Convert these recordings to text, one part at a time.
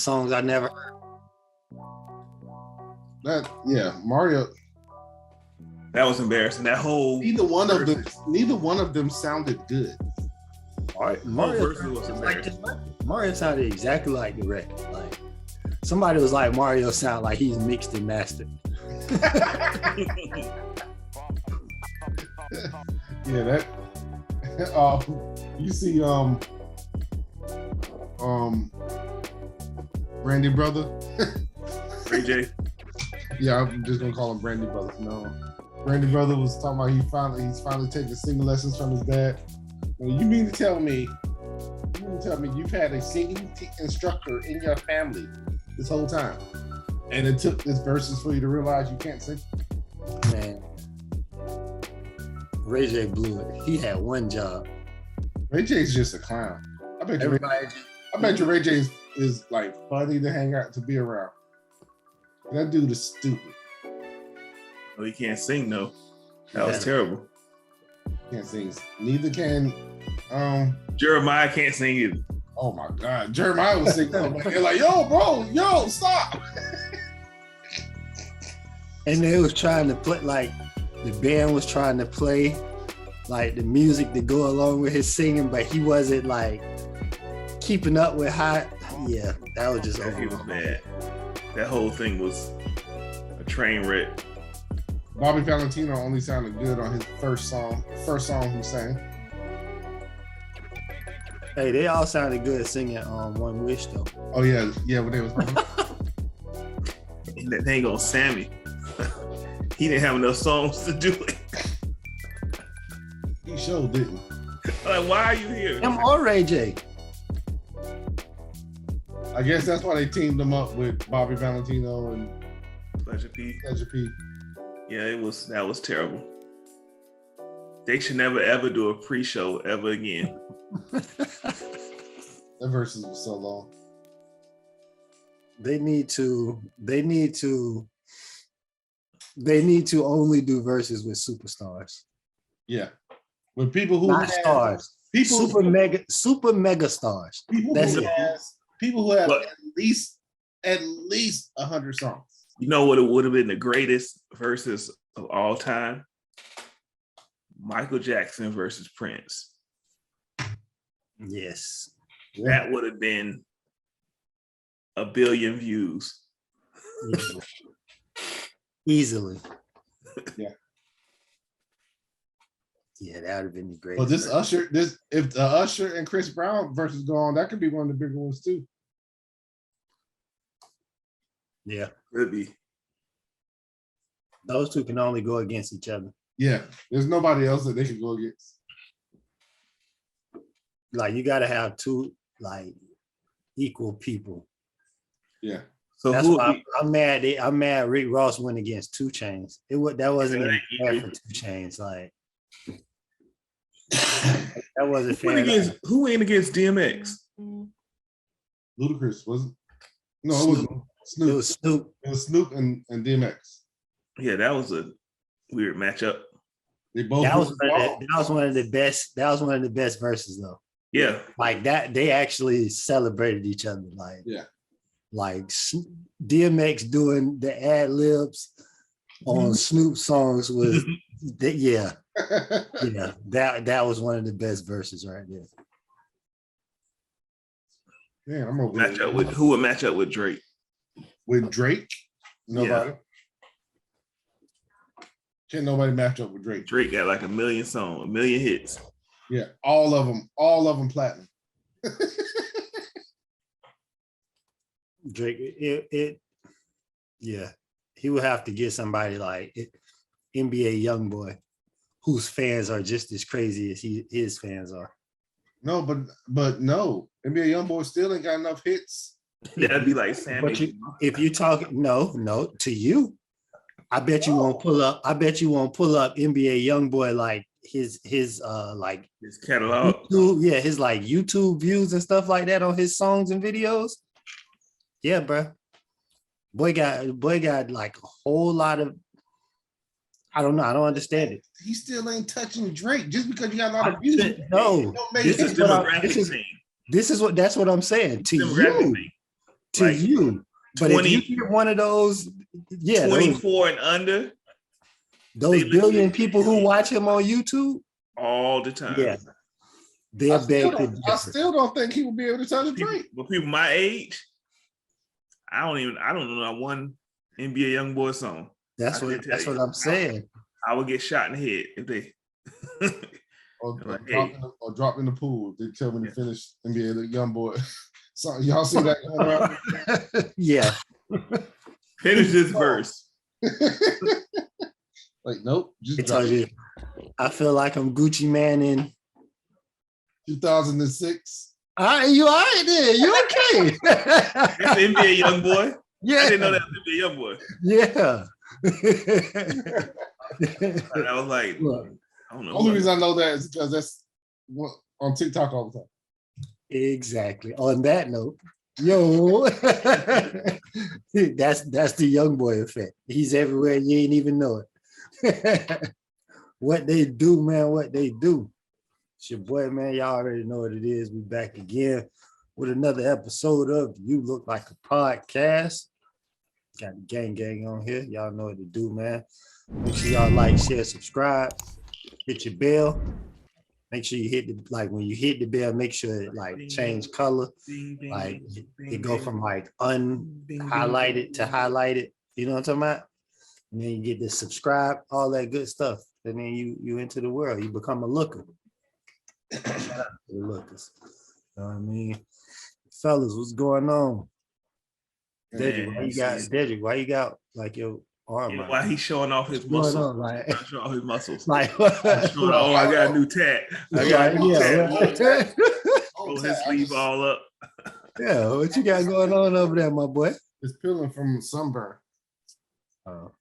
songs I never heard. Mario. That was embarrassing. That whole Neither one of them sounded good. Mario sounded exactly like the record. Like somebody was like, Mario sound like he's mixed and mastered. Yeah, that. You see, Brandy Brother. Ray J. Yeah, I'm just gonna call him Brandy Brother. No, Brandy Brother was talking about he's finally taking singing lessons from his dad. Well, you mean to tell me you've had a singing instructor in your family this whole time, and it took this verses for you to realize you can't sing? Man, Ray J blew it. He had one job. Ray J's just a clown. I bet you Ray J is like funny to hang out, to be around. That dude is stupid. Oh, he can't sing though. That was terrible. Can't sing. Neither can Jeremiah can't sing either. Oh my God, Jeremiah was singing. They're like, yo, bro, stop. And they was trying to play, like the band was trying to play like the music to go along with his singing, but he wasn't like keeping up with how. Yeah, that was just over. He was bad. That whole thing was a train wreck. Bobby Valentino only sounded good on his first song he sang. Hey, they all sounded good singing One Wish though. Oh yeah, when they was That thing on Sammy. He didn't have enough songs to do it. He sure didn't. Like, why are you here? I'm or Ray J. I guess that's why they teamed them up with Bobby Valentino and Pleasure P. Yeah, that was terrible. They should never ever do a pre-show ever again. That verses was so long. They need to only do verses with superstars. Yeah. With people who not stars. Super mega stars. People who have at least 100 songs. You know what would have been the greatest verses of all time? Michael Jackson versus Prince. Yes. That would have been 1 billion views. Easily. Yeah. Yeah, that would have been the greatest. Well, if the Usher and Chris Brown versus go on, that could be one of the bigger ones too. Yeah. Could be. Those two can only go against each other. Yeah. There's nobody else that they can go against. Like you gotta have two like equal people. Yeah. So that's why I'm mad. I'm mad Rick Ross went against 2 Chainz. That wasn't even fair for 2 Chainz. Like that wasn't fair. Who went against DMX? Ludacris, wasn't? No, it wasn't. Snoop. It was Snoop. It was Snoop and DMX. Yeah, that was a weird matchup. They both. That was one of the best. That was one of the best verses though. Yeah. Like that, they actually celebrated each other. Like yeah. Like DMX doing the ad libs on Snoop songs was that was one of the best verses right there. Yeah, I'm over match up with who would match up with Drake? With Drake? Nobody. Yeah. Can't nobody match up with Drake. Drake got like 1 million songs, 1 million hits. Yeah, all of them platinum. Drake, he would have to get somebody like NBA YoungBoy, whose fans are just as crazy as his fans are. No, but no, NBA YoungBoy still ain't got enough hits. That'd be like Sammy. But if you talk, no, to you, I bet you won't pull up. I bet you won't pull up NBA YoungBoy like his like his catalog. YouTube, his like YouTube views and stuff like that on his songs and videos. Yeah, bro. Boy got like a whole lot of. I don't know. I don't understand it. He still ain't touching Drake just because you got a lot of views. No, that's what I'm saying to you. to like you. But 20, if you get one of those, 24 and under, those they billion listen people who watch him on YouTube, all the time. yeah, they're big. I still don't think he would be able to touch Drake. But people my age, I don't know that one NBA YoungBoy song. That's what I'm saying. I would get shot in the head if they or like, dropped in the pool. They tell me to finish NBA YoungBoy. So y'all see that going around? Yeah. Finish this verse. Like, nope. Just drop it. I feel like I'm Gucci Man in 2006. You all right there? You okay? That's the NBA YoungBoy. Yeah, I didn't know that was NBA YoungBoy. Yeah. And I was like, I don't know. The only reason I know that is because that's on TikTok all the time. Exactly. On that note, yo, that's the YoungBoy effect. He's everywhere. You ain't even know it. What they do, man. What they do. It's your boy, man. Y'all already know what it is. We back again with another episode of You Look Like a Podcast. Got the gang on here. Y'all know what to do, man. Make sure y'all like, share, subscribe, hit your bell. Make sure you hit when you hit the bell, make sure it change color. Like it go from unhighlighted to highlighted. You know what I'm talking about? And then you get to subscribe, all that good stuff. And then you into the world. You become a looker. Shout out to the lookers. You know what I mean? Fellas, what's going on? Dedrick, why you got like your arm? Why he's showing off his muscles? Showing off his muscles. I got a new tat. I got a new tat. Pull his sleeve all up. Yeah, what you got going on over there, my boy? It's peeling from sunburn. But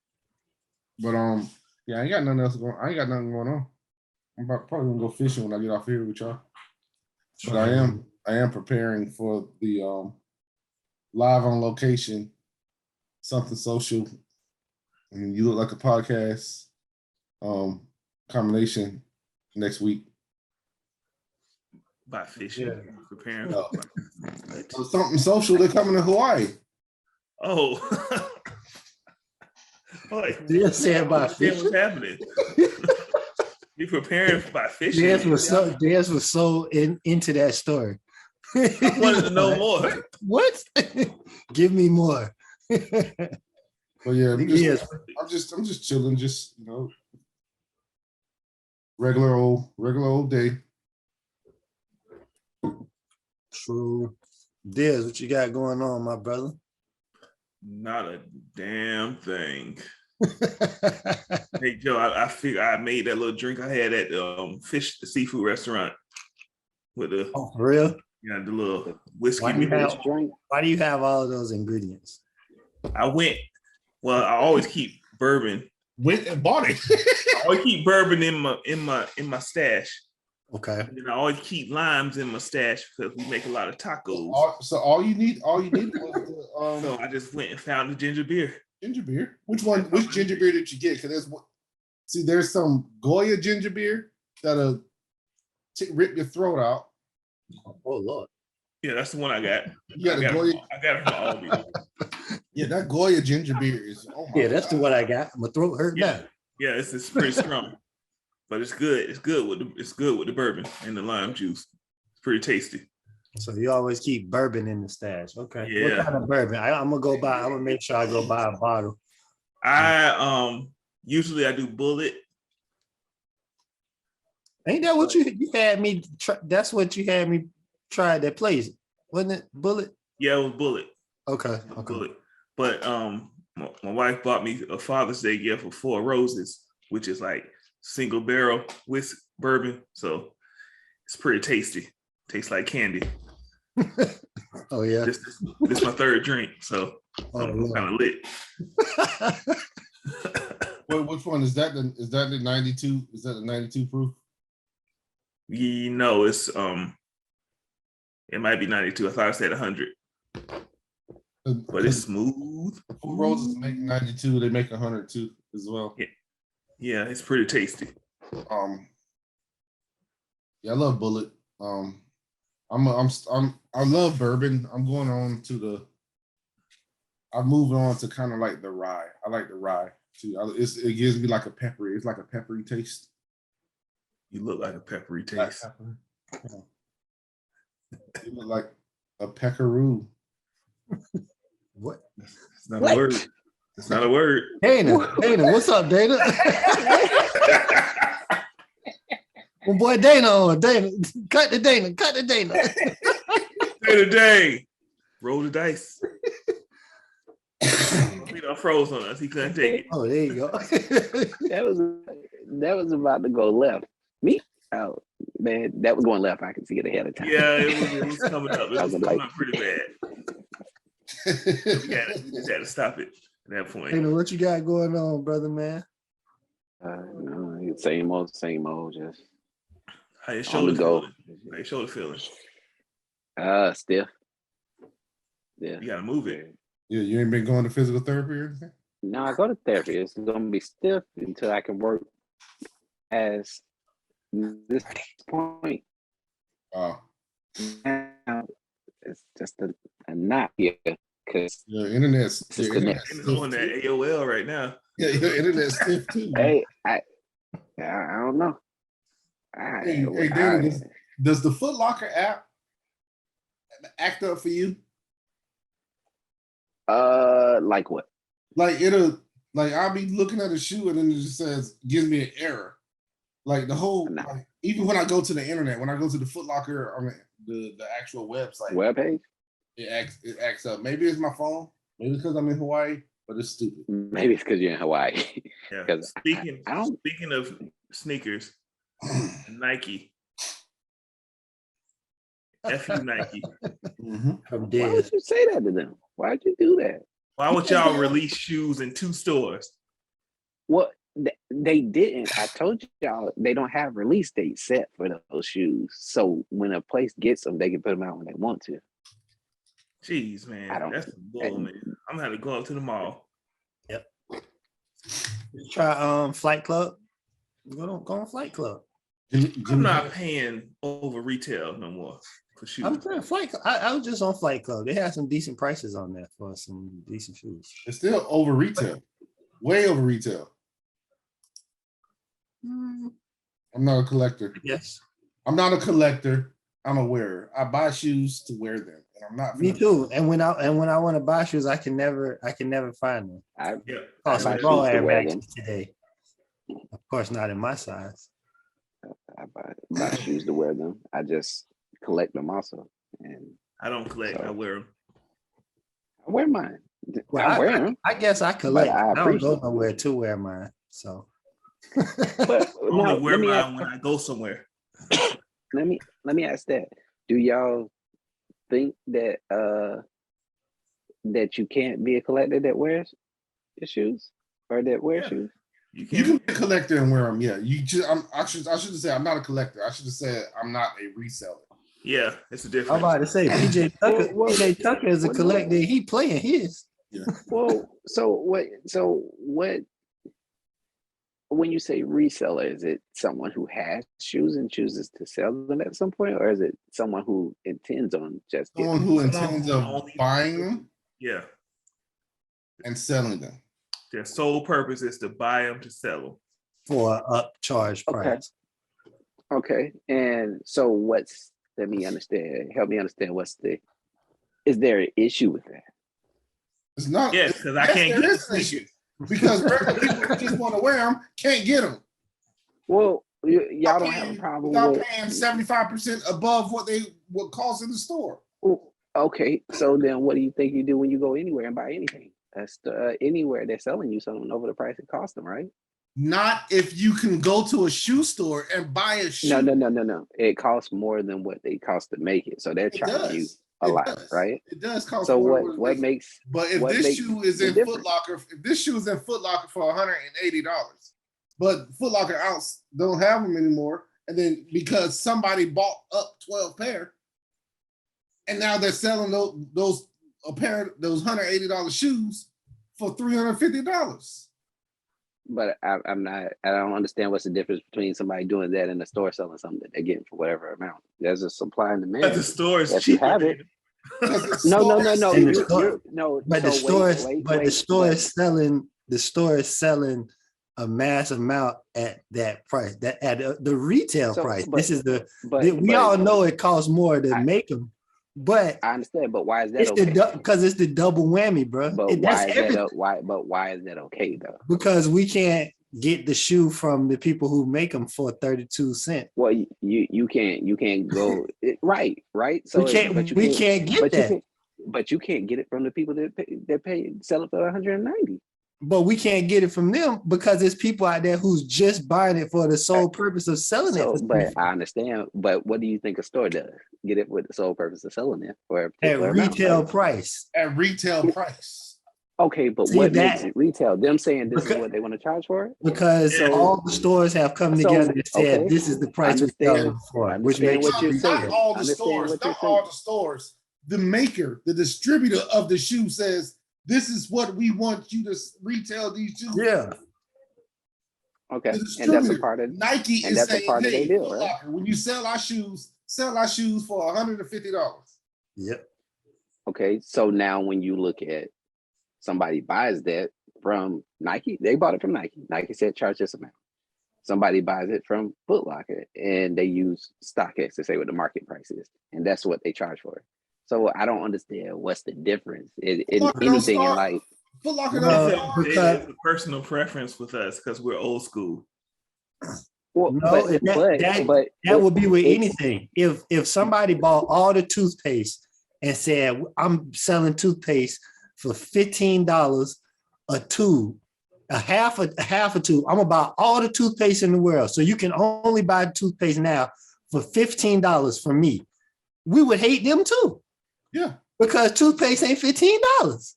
yeah, I ain't got nothing else going. I ain't got nothing going on. I'm probably gonna go fishing when I get off here with y'all. But I am preparing for the live on location, something social. I mean, You Look Like a Podcast combination next week. By fishing, preparing. Something social. They're coming to Hawaii. Oh. You said by fishing. What's happening? You preparing by fishing? Dez was so into that story. I wanted to know more. What? Give me more. Well, yeah, I'm just chilling, just regular old day. True. Dez, what you got going on, my brother? Not a damn thing. Hey Joe, I figured I made that little drink I had at the seafood restaurant with the for real? Yeah, the little whiskey. Why do you have all of those ingredients? I always keep bourbon. Went and bought it. I always keep bourbon in my stash. Okay. And then I always keep limes in my stash because we make a lot of tacos. So all you need was the So I just went and found the ginger beer. Ginger beer? Which one? Which ginger beer did you get? Because there's some Goya ginger beer that'll rip your throat out. Oh Lord. Yeah, that's the one I got. I got it from Aldi. Yeah, that Goya ginger beer is. That's the one I got. My throat hurt now. Yeah, it's pretty strong, but it's good. It's good with the bourbon and the lime juice. It's pretty tasty. So you always keep bourbon in the stash. Okay. Yeah. What kind of bourbon? I'm gonna make sure I go buy a bottle. I usually I do Bullet. Ain't that what you had me try? That's what you had me try at that place, wasn't it? Bullet? Yeah, it was Bullet. Okay. Bullet. But my wife bought me a Father's Day gift for 4 Roses, which is like single barrel whiskey bourbon. So it's pretty tasty. Tastes like candy. Oh yeah. This is my 3rd drink, so I'm kind of lit. Well, which one is that? Is that the 92? Is that the 92 proof? It's it might be 92. I thought I said 100. But it's smooth. 4 Roses make 92. They make 100 too as well. Yeah, it's pretty tasty. Yeah, I love Bullet. I love bourbon. I'm going on to the I'm moving on to kind of like the rye. I like the rye too. It gives me like a peppery. It's like a peppery taste. You look like a peppery Black taste. pepper. Yeah. You look like a peckaroo. What? It's not a word. It's not a word. Dana, what's up, Dana? My boy Dana on. Dana, cut the Dana. Day to day. Roll the dice. He done froze on us. He couldn't take it. Oh, there you go. That was about to go left. Me? Oh man, that was going left. I can see it ahead of time. Yeah, it was coming up. It was coming up pretty bad. We just had to stop it at that point. Dana, what you got going on, brother, man? No, same old. Just How your on shoulder the go. feeling? How your shoulder feeling? Stiff. Yeah. You gotta move it. Yeah, you ain't been going to physical therapy or anything? No, I go to therapy. It's gonna be stiff until I can work as this point. Oh, Now it's just a knot here because your internet's Just your connect. internet's I'm stiff on too. that AOL right now. Yeah, your internet's stiff too. hey, I don't know. Hey, Dana, does the Foot Locker app act up for you? Like what? Like I'll be looking at a shoe and then it just says gives me an error. Like the whole No. like, even when I go to the internet, when I go to the Foot Locker on the actual website, Web page? it acts up. Maybe it's my phone, maybe it's because I'm in Hawaii, but it's stupid. Maybe it's because you're in Hawaii. Yeah. 'Cause I don't. Speaking of sneakers, Nike. F you, Nike. Mhm. I'm Why dead. would you say that to them? Why'd you do that? Why would y'all release shoes in 2 stores? Well, they didn't. I told y'all they don't have release dates set for those shoes. So when a place gets them, they can put them out when they want to. Jeez, man. I don't- That's some bull, man. I'm gonna have to go up to the mall. Try Flight Club. Go on Flight Club. I'm not paying over retail no more for shoes. I'm playing Flight Club. I was just on Flight Club. They had some decent prices on there for some decent shoes. It's still over retail, way over retail. I'm not a collector. Yes. I'm not a collector. I'm a wearer. I buy shoes to wear them, and I'm not. Me too. And when I want to buy shoes, I can never find them. Yeah. Cost buy some raw shoes to Air wear Maxes today. Of course, not in my size. I buy shoes to wear them. I just collect them also, and I don't collect. I wear them. I wear mine. Well, I wear them. I guess I collect. I I don't go appreciate nowhere to wear mine. So But I now, only wear let me mine ask, when I go somewhere. let me ask that. Do y'all think that that you can't be a collector that wears your shoes or that wears Yeah. shoes? You You can can be a collector and wear them. Yeah, you just. I should have said I'm not a collector. I should have said I'm not a reseller. Yeah, it's a I'm difference. about to say PJ Tucker. Well, PJ Tucker is a well, collector. He playing his. Well, so what? When you say reseller, is it someone who has shoes and chooses to sell them at some point, or is it someone who intends on just getting Someone who Someone intends who of only- buying them Yeah. and selling them. Their sole purpose is to buy them to sell them. For an upcharge price. Okay, and so let me understand, help me understand is there an issue with that? It's not. Yes, because I can't there get the is an issue. sneakers. Because regular people who just want to wear them can't get them. Well, y'all don't have a problem without with paying 75% above what cost in the store. Okay, so then what do you think you do when you go anywhere and buy anything? That's anywhere they're selling you something over the price it cost them, right? Not if you can go to a shoe store and buy a shoe. No. It costs more than what they cost to make it, so they're It charging you does. a It lot, does. right? It does cost So more. what makes? But if what this makes shoe is the in difference? Foot Locker, if this shoe is in Foot Locker for $180, but Foot Locker outs don't have them anymore, and then because somebody bought up 12 pair, and now they're selling those $180 shoes for $350. But I don't understand what's the difference between somebody doing that in the store selling something that they're getting for whatever amount. There's a supply and demand. But the store is If you cheaper. have it, No. And the store- No. But the store is selling a mass amount at that price, that at the retail price. This is we all know it costs more to make them, but I understand. But why is that okay? Because it's the double whammy, bro. But why is that okay though? Because we can't get the shoe from the people who make them for 32 cents. Well, you can't go right. So we can't get that. But you can't get it from the people that pay sell it for 190. But we can't get it from them because there's people out there who's just buying it for the sole purpose of selling it. But I understand. But what do you think a store does? Get it with the sole purpose of selling it for at retail price. At retail price. Okay, but what makes it retail? Them saying this is what they want to charge for it? Because all the stores have come together and said this is the price we're selling for. Which makes what you're saying. Not all the stores. The maker, the distributor of the shoe says, this is what we want you to retail these shoes. Yeah. Okay. And that's a part of Nike is saying, hey, deal, right? When you sell our shoes for $150. Yep. Okay. So now when you look at somebody buys that from Nike, they bought it from Nike. Nike said charge this amount. Somebody buys it from Foot Locker and they use StockX to say what the market price is. And that's what they charge for it. So I don't understand what's the difference in anything in life. It's a personal preference with us because we're old school. Well, that would be with anything. If somebody bought all the toothpaste and said, I'm selling toothpaste for $15 a tube, a half a tube. I'm gonna buy all the toothpaste in the world. So you can only buy toothpaste now for $15 from me. We would hate them too. Yeah. Because toothpaste ain't $15.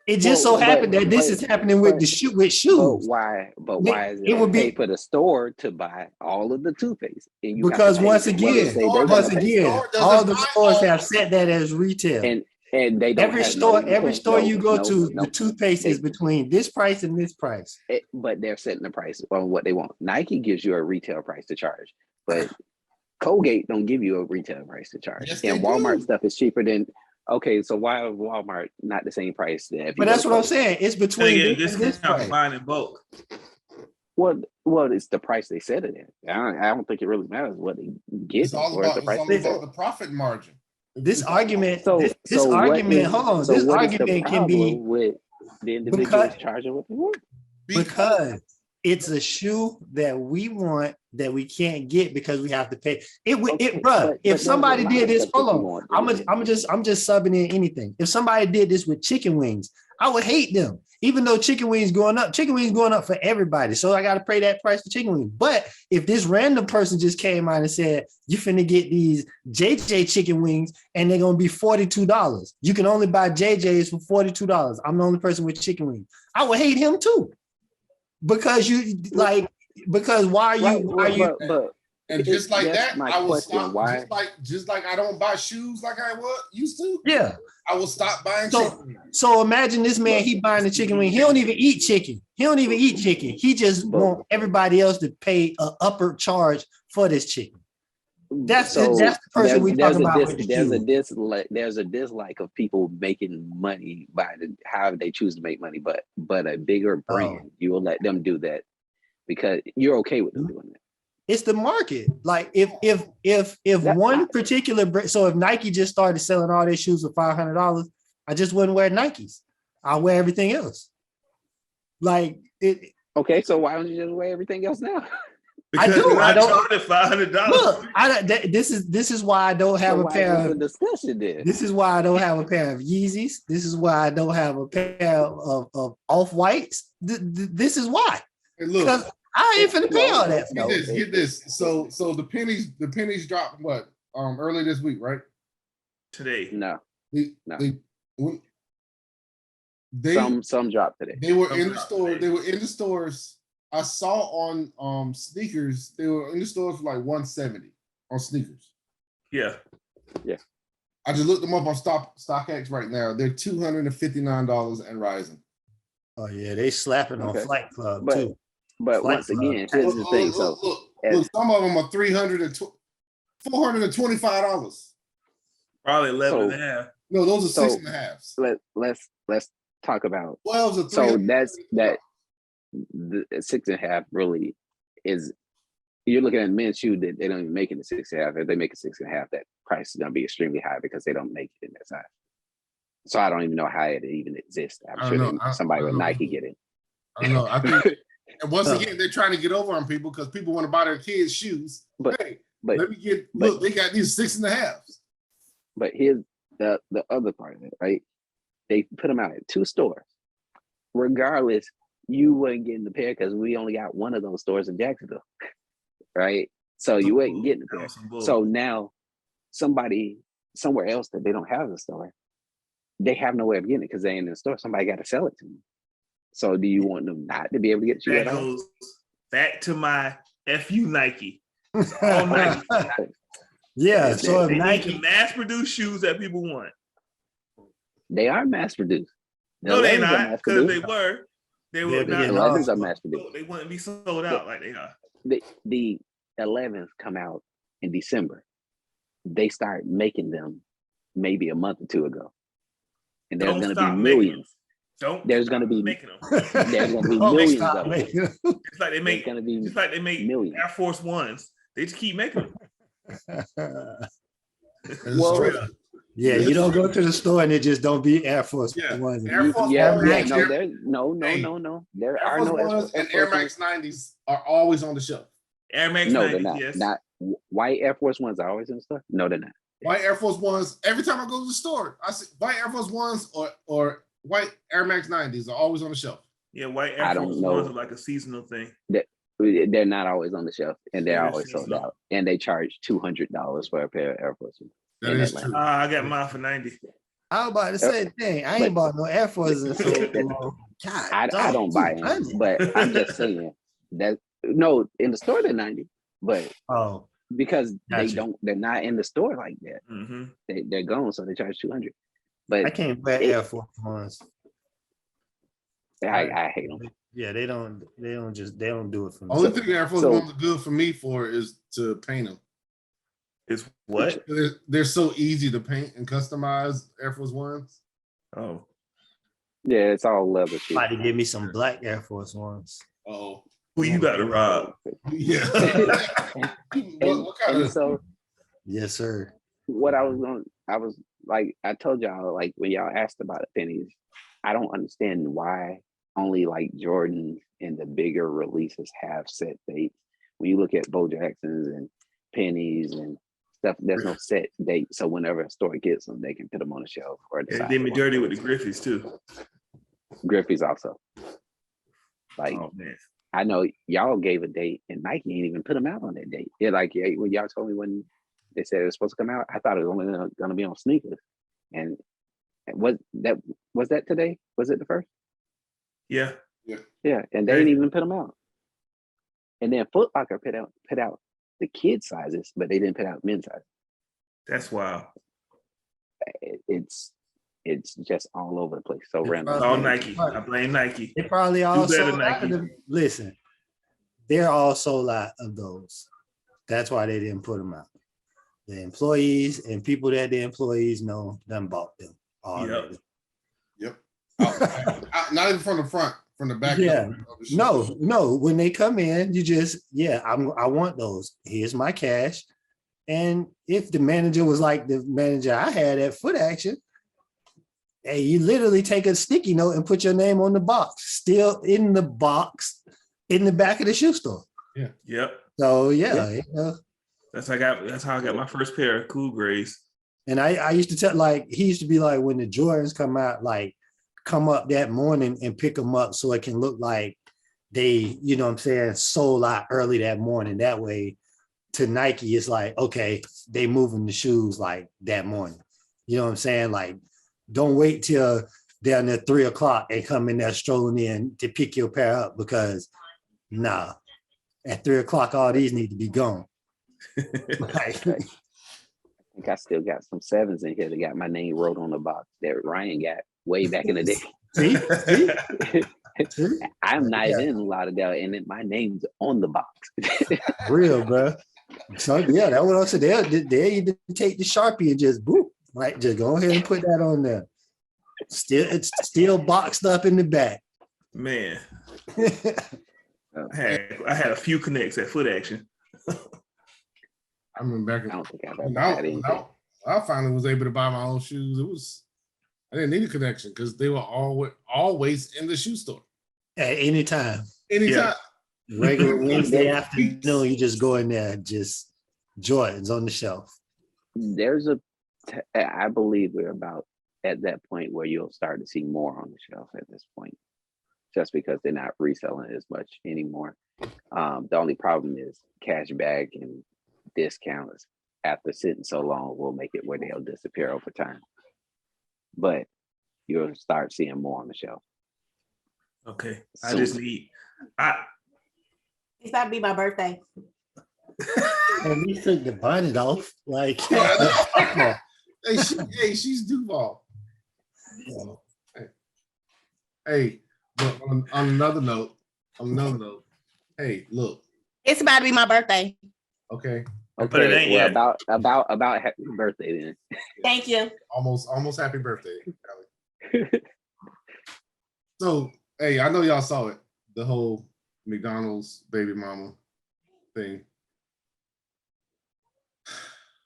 It just so happened that this is happening with shoes. But why is it would be for the store to buy all of the toothpaste? Because once again, all the stores have set that as retail. And they don't every store you go to, the toothpaste is between this price and this price. But they're setting the price on what they want. Nike gives you a retail price to charge, but Colgate don't give you a retail price to charge. Yes, and Walmart stuff is cheaper than. Okay, so why is Walmart not the same price? But that's what I'm saying. It's between this price. Buying in bulk. Well, it's the price they set it in. I don't think it really matters what they get. It's all about the profit margin. This argument can be with the individuals charging what they want. Because it's a shoe that we want that we can't get because we have to pay. If somebody did this, hold on, I'm just subbing in anything. If somebody did this with chicken wings, I would hate them. Even though chicken wings going up for everybody. So I got to pay that price for chicken wings. But if this random person just came out and said, you finna get these JJ chicken wings and they're going to be $42. You can only buy JJ's for $42. I'm the only person with chicken wings. I would hate him too. Because why are you? And just like that, I will stop. Why? Just like I don't buy shoes like I used to. Yeah. I will stop buying chicken. So imagine this man, he buying the chicken wing. He don't even eat chicken. He just want everybody else to pay an upper charge for this chicken. That's the person we talking about. There's a dislike of people making money by how they choose to make money, but a bigger brand, you will let them do that because you're okay with them doing that. It's the market. Like if one particular brand, so if Nike just started selling all their shoes for $500, I just wouldn't wear Nikes. I'll wear everything else. Okay, so why don't you just wear everything else now? Because I don't $500. Look, this is why I don't have a pair of discussion there. This is why I don't have a pair of Yeezys. This is why I don't have a pair of Off-Whites. This is why. Hey, look. I ain't finna pay all that. Get this. So the pennies dropped what? Early this week, right? Today. No. Some dropped today. They were in the store. They were in the stores. I saw on sneakers, they were in the stores for like $170 on sneakers. Yeah. I just looked them up on StockX right now. They're $259 and rising. Oh yeah, they slapping on Flight Club too. But once again, here's the thing. Look, some of them are $425. Probably 11 and a half. No, those are So 6 and a halves. let's talk about. 12s are 3. So that the 6.5 really is. You're looking at men's shoe that they don't even make it in 6.5. If they make it 6.5, that price is gonna be extremely high because they don't make it in that size. So I don't even know how it even exists. I'm sure somebody with Nike get it. I don't know. I think, and once again, they're trying to get over on people because people want to buy their kids shoes. But let me get. Look, they got these 6 and a halves. But here's the other part of it, right? They put them out at 2 stores. Regardless, you wouldn't get the pair because we only got one of those stores in Jacksonville, right? So you wouldn't get the pair. So now somebody somewhere else that they don't have the store, they have no way of getting it because they ain't in the store. Somebody got to sell it to them. So do you want them not to be able to get you? That goes back to my FU Nike. It's all Nike. Yeah, so they Nike need to mass produce shoes that people want. They are mass produced. No, they're not, because they were. They were not. 11s are mass produced. They wouldn't be sold out like they are. The 11s come out in December. They start making them maybe a month or 2 ago, and there's going to be millions. There's going to be millions of them. It's like they make. Just like they make millions. Air Force Ones. They just keep making them. Well, yeah, you don't go to the store and it just don't be Air Force Ones. Air Force No. There are no Air Force and Air Max 90s are always on the shelf. Air Max 90s, they're not. yes. Not white Air Force Ones are always in the store. No, they're not. White Air Force Ones. Every time I go to the store, I see white Air Force Ones or white Air Max 90s are always on the shelf. Yeah, white Air Force Ones are like a seasonal thing. They're not always on the shelf, and they're always sold out. And they charge $200 for a pair of Air Force Ones. That is true. I got mine for 90. I was about the same thing. I ain't bought no Air Forces. I don't buy them, but I'm just saying that no, in the store they're 90, but because they're not in the store like that. Mm-hmm. They're gone, so they charge 200. But I can't wear Air Force Ones. I hate them. Yeah, they don't do it for me. Only thing Air Force Ones are good for me for is to paint them. It's what? They're so easy to paint and customize Air Force Ones. Oh. Yeah, it's all leather. Somebody give me some black Air Force Ones. Oh. Who you about to rob? Yeah. what kind of? So, yes, sir. What I was like, I told y'all, like when y'all asked about the pennies, I don't understand why only like Jordan and the bigger releases have set dates. When you look at Bo Jacksons and pennies and stuff, there's no set date. So whenever a store gets them, they can put them on the shelf. Or they did me dirty with the Griffies too. Griffies also. Like, oh, man. I know y'all gave a date and Nike ain't even put them out on that date. Yeah, like when y'all told me when they said it was supposed to come out, I thought it was only going to be on sneakers. And was that today? Was it the first? Yeah. Yeah, and they didn't even put them out. And then Foot Locker put out the kid sizes, but they didn't put out men's sizes. That's wild. It's just all over the place. So random. It's all Nike. I blame Nike. They probably all sold out. Nike. Listen, they're all sold out of those. That's why they didn't put them out. The employees and people that the employees know done bought them already. Yep. Not even from the front, from the back. Yeah. No. When they come in, you just I want those. Here's my cash. And if the manager was like the manager I had at Foot Action, hey, you literally take a sticky note and put your name on the box, still in the box, in the back of the shoe store. Yeah. Yep. So You know. That's how I got my first pair of Cool Grays. And I used to tell, like, he used to be like, when the Jordans come out, like, come up that morning and pick them up so it can look like they, you know what I'm saying, sold out early that morning. That way to Nike, it's like, okay, they moving the shoes like that morning. You know what I'm saying? Like, don't wait till down there 3 o'clock and come in there strolling in to pick your pair up, because at 3 o'clock, all these need to be gone. I think I still got some 7s in here that got my name wrote on the box that Ryan got way back in the day. See? I'm not even in Lauderdale, and then my name's on the box. Real, bro. So that's what I said. They either take the Sharpie and just boop, Right, just go ahead and put that on there. It's still boxed up in the back. Man, I had a few connects at Foot Action. I remember back I don't think I've ever when had I, anything. I finally was able to buy my own shoes. I didn't need a connection because they were always in the shoe store. At any time. Anytime. Yeah. Regular Wednesday afternoon, you just go in there, just Jordans on the shelf. I believe we're about at that point where you'll start to see more on the shelf at this point, just because they're not reselling as much anymore. The only problem is cash back and discounts after sitting so long will make it where they'll disappear over time. But you'll start seeing more on the shelf. Okay. So, It's about to be my birthday. And we took the bonnet off. Like, Hey, she's Duval. Hey, but on another note, hey, look. It's about to be my birthday. Okay. But it ain't yet. About happy birthday then. Thank you. Almost happy birthday. So, hey, I know y'all saw it, the whole McDonald's Baby Mama thing.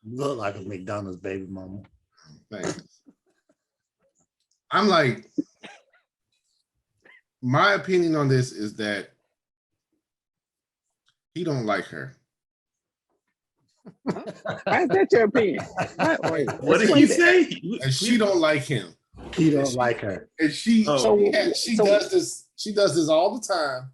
look like a McDonald's Baby Mama. Thanks. I'm like, my opinion on this is that he don't like her. Why is that your opinion? What did you say? And she don't like him. He don't like her. And she does this all the time.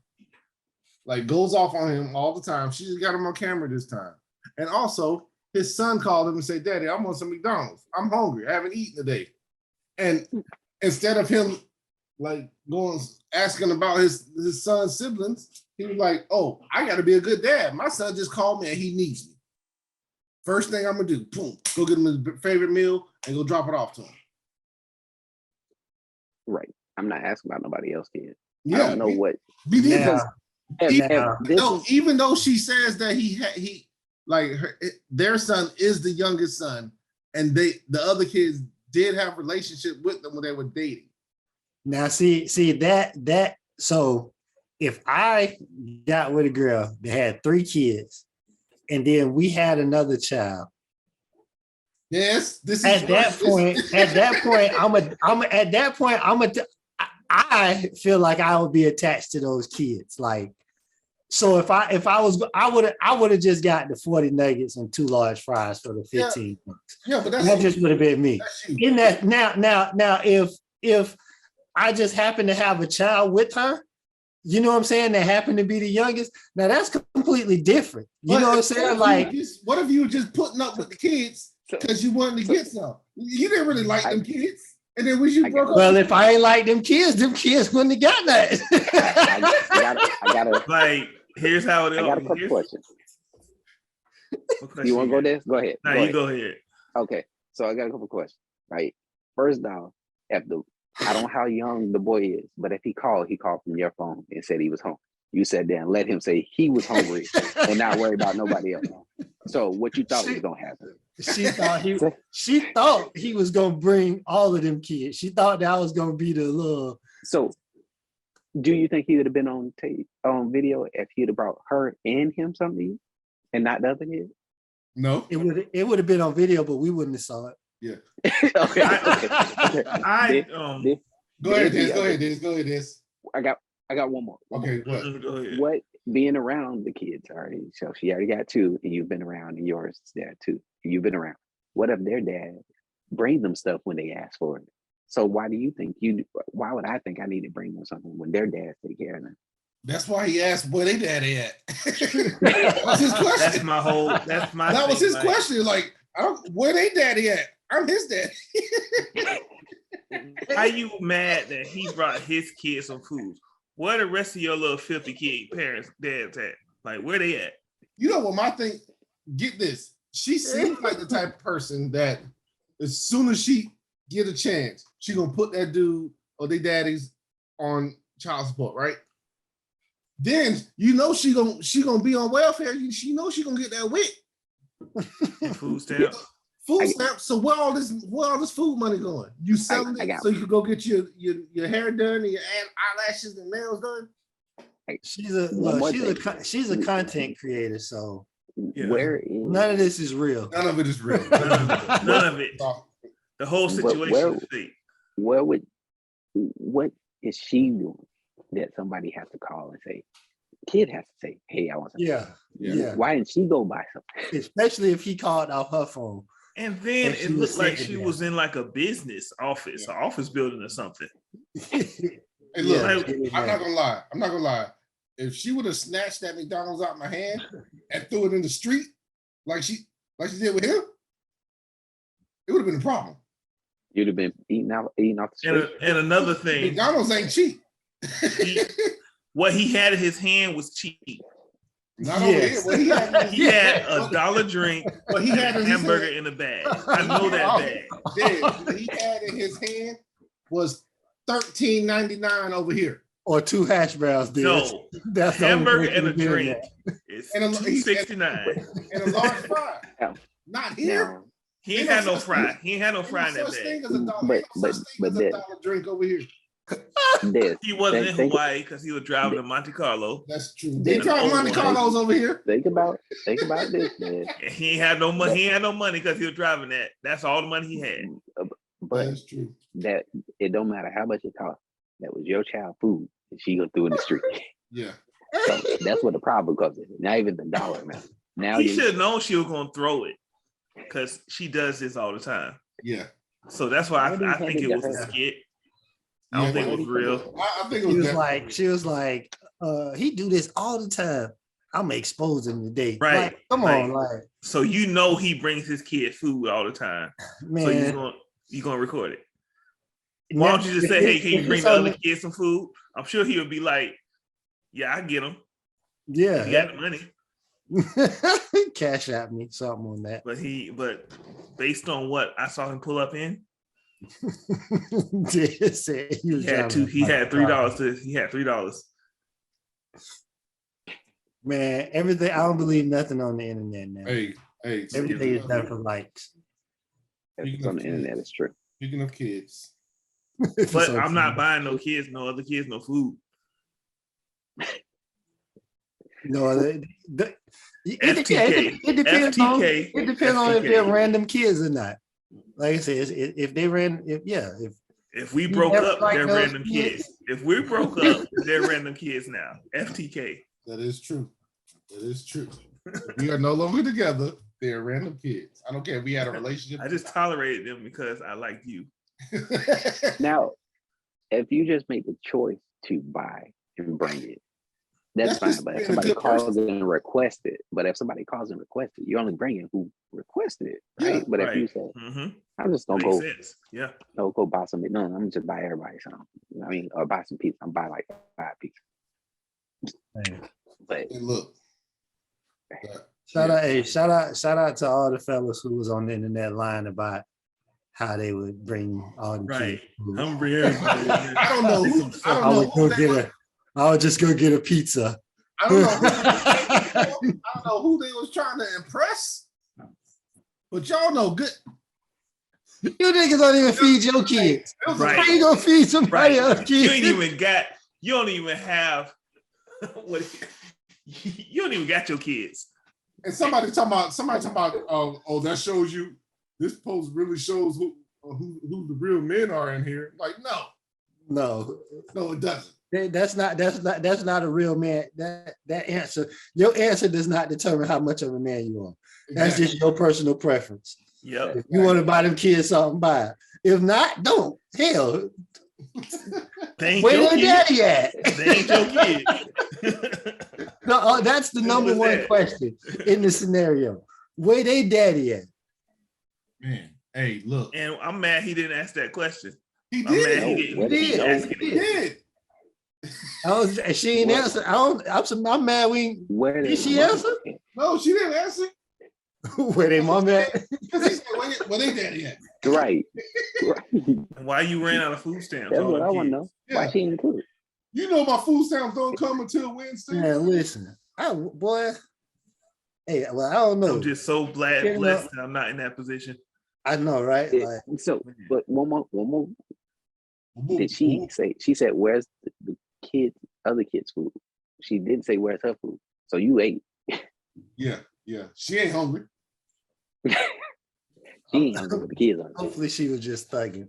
Like goes off on him all the time. She just got him on camera this time. And also his son called him and said, Daddy, I want some McDonald's. I'm hungry. I haven't eaten today. And instead of him like going asking about his son's siblings, he was like, oh, I gotta be a good dad. My son just called me and he needs me. First thing I'm gonna do, boom, go get him his favorite meal and go drop it off to him. Right. I'm not asking about nobody else, kid. Yeah, I don't know what. Even though she says that he like their son is the youngest son, and the other kids did have relationship with them when they were dating. Now, see that. So, if I got with a girl that had 3 kids, and then we had another child. Yes, I feel like I would be attached to those kids. Like, so if I was, I would have just got the 40 nuggets and 2 large fries for the 15 bucks. Yeah, but that just would have been me. In that now, if I just happen to have a child with her, you know what I'm saying, that happened to be the youngest, now that's completely different. You know what I'm saying? Like, what if you were just putting up with the kids because you wanted to get some? You didn't really like them kids. And then when you broke up. Well, if I ain't like them kids wouldn't have got that. I gotta like, here's how it is. I got a couple questions. You want to go there? Go ahead. Go ahead. Okay, so I got a couple questions. Right. First down, I don't know how young the boy is, but if he called from your phone and said he was home. You said then let him say he was hungry and not worry about nobody else. So what you thought was gonna happen? She thought he was gonna bring all of them kids. She thought that was gonna be the little. So do you think he would have been on video if he'd have brought her and him something and not the other kid? No. It would have been on video, but we wouldn't have saw it. Yeah. Okay. Go ahead, Des. I got one more. Okay, what? What being around the kids already? So she already got 2, and you've been around, and yours is there too. You've been around. What if their dad bring them stuff when they ask for it? So why do you think why would I think I need to bring them something when their dads take care of them? That's why he asked where they daddy at. That was his question. That was his question. Like, where they daddy at? I'm his daddy. Are you mad that he brought his kids some food? Where the rest of your little filthy kid parents, dads at? Like, where they at? You know what my thing, get this. She seems like the type of person that as soon as she get a chance, she gonna put that dude or they daddies on child support, right? Then you know she gonna be on welfare. She knows she gonna get that WIC. Food stamps. Food stamps. So where all this food money going? You selling it so you can go get your hair done and your eyelashes and nails done? She's a content creator, so none of this is real. None of it is real. None of it. The whole situation is fake. What is she doing that somebody has to call and say? Kid has to say, "Hey, I want something." Yeah. Why didn't she go buy something? Especially if he called off her phone. And then it looked like she was in like a business office, an office building or something. Hey, look, I'm not gonna lie. If she would have snatched that McDonald's out of my hand and threw it in the street like she did with him, it would have been a problem. You'd have been eating off the street. And another thing, McDonald's ain't cheap. What he had in his hand was cheap. Not over here. What he had a dollar drink, but he had a hamburger in a bag. I know that bag. What he had in his hand was $13.99 over here. Or 2 hash browns. No, that's hamburger and a drink. It's $2.69 and a large fry. Not here. He ain't had no fry. He ain't had no fry in that bag. But a dollar drink over here. He wasn't in Hawaii because he was driving to Monte Carlo. That's true. They drive Monte Carlos over here. Think about this, man. He ain't had no money. He had no money because he was driving that. That's all the money he had. But that's true. That it don't matter how much it costs. That was your child food that she gonna throw in the street. Yeah. So that's what the problem comes in. Not even the dollar amount. Now he should have known she was gonna throw it because she does this all the time. Yeah. So that's why I think it was a skit. I don't think it was real. I think it was she was like, he do this all the time. I'm gonna expose him today. Right. Like, come on, like. So he brings his kid food all the time. Man. So you gonna record it. Why don't you just say, hey, can you bring the other kids some food? I'm sure he would be like, yeah, I get them. Yeah. He got the money. Cash at me, something on that. But based on what I saw him pull up in, he had $3. Man, everything, I don't believe nothing on the internet now. Hey, everything is done for likes. Everything on the internet is true. Speaking of kids. But I'm not buying no other kids, no food. No, it FTK. depends FTK. on if they're random kids or not. Like I said, if we broke up, they're random kids. If we broke up, they're random kids now. FTK. That is true. If we are no longer together, they're random kids. I don't care if we had a relationship. I just tolerated them because I liked you. Now, if you just make the choice to buy and bring it, that's fine. But if somebody calls and requests it, you're only bringing who requested it, right? Yeah, but if you say, I'm just gonna go buy some. No, I'm just buy everybody something. You know what I mean, or buy some pizza. I'm buy like 5 pizza. But hey, look. Shout out to all the fellas who was on the internet lying about how they would bring all the kids food. I don't know. I would just go get a pizza. I don't know who they was trying to impress, but y'all know good. You niggas don't even feed your kids. Right. How you gonna feed somebody else's kids? You don't even have you don't even got your kids. And somebody talking about oh, that shows you, this post really shows who the real men are in here. Like, no, it doesn't. That's not a real man. That answer, your answer does not determine how much of a man you are. That's just your personal preference. Yep. If you want to buy them kids something, buy it. If not, don't. Hell, where their daddy at? They ain't your kid. No, that's the number one question in the scenario. Where they daddy at? Man, hey, look. And I'm mad he didn't ask that question. He did. He did. She ain't answer. I'm mad. Did she answer? No, she didn't answer. Where they mom at? Because he said, where they daddy at? Right. Why you ran out of food stamps? That's what I want to know. Yeah. Why she didn't cook? You know my food stamps don't come until Wednesday. Man, listen. Boy. Hey, well, I don't know. I'm just so blessed that I'm not in that position. I know, right? Like, So, but one more. Did she say? She said, "Where's the kids? Other kids' food?" She didn't say, "Where's her food?" So you ate. Yeah. She ain't hungry. She ain't hungry, but the kids are. hopefully she was just thugging.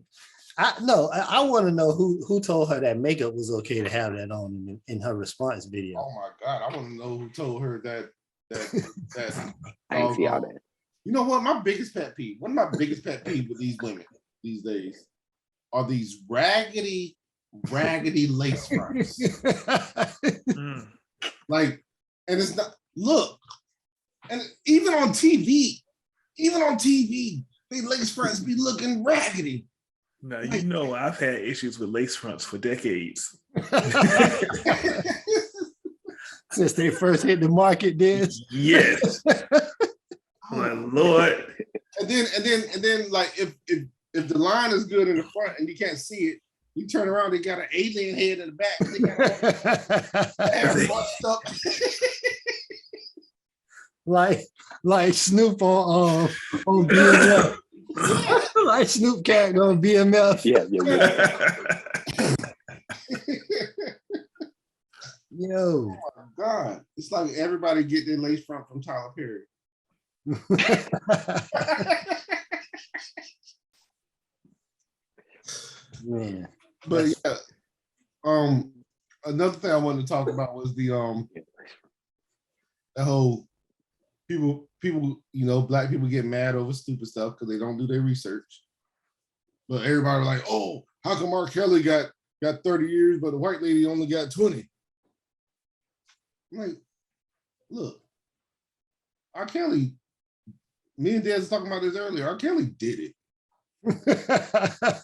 I want to know who told her that makeup was okay to have that on in her response video. Oh my God, I want to know who told her that. I ain't see all that. You know what? My biggest pet peeve. One of my biggest pet peeves with these women these days are these raggedy lace fronts. Like, and it's not. Look, and even on TV, they lace fronts be looking raggedy. Now, you know, I've had issues with lace fronts for decades. Since they first hit the market, then Yes. My Lord. And then, like, if the line is good in the front and you can't see it, you turn around, they got an alien head in the back. They got hair bust up. like Snoop on BMF. Like Snoop character on BMF. Yeah. Yo. Oh my God. It's like everybody get their lace front from Tyler Perry. Man. But yeah. Another thing I wanted to talk about was the whole people, you know, black people get mad over stupid stuff because they don't do their research. But everybody was like, oh, how come R. Kelly got 30 years, but the white lady only got 20? I'm like, look, R. Kelly, me and Dad was talking about this earlier. R. Kelly did it.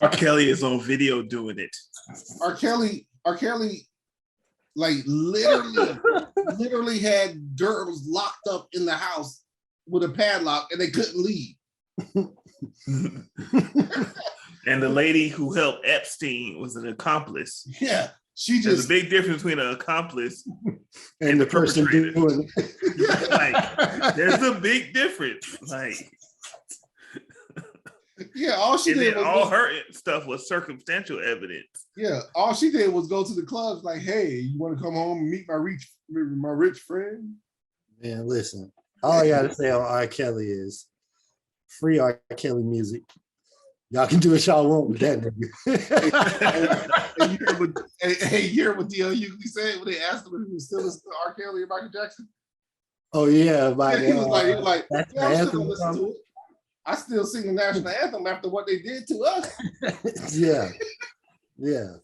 R. Kelly is on video doing it. R. Kelly, like literally had girls locked up in the house with a padlock and they couldn't leave. And the lady who helped Epstein was an accomplice. Yeah, There's a big difference between an accomplice and the person doing it. Like, there's a big difference. Like, yeah, all she did was all her stuff was circumstantial evidence. Yeah, all she did was go to the clubs like, hey, you want to come home and meet my rich friend? Man, listen, all I gotta say on R. Kelly is free R. Kelly music. Y'all can do what y'all want with that nigga. And you hear what D.L. Hughley said when they asked him if he was still listening to R. Kelly and Michael Jackson? Oh yeah, he was like, yeah, I'm still gonna listen to it. I still sing the national anthem after what they did to us. Yeah.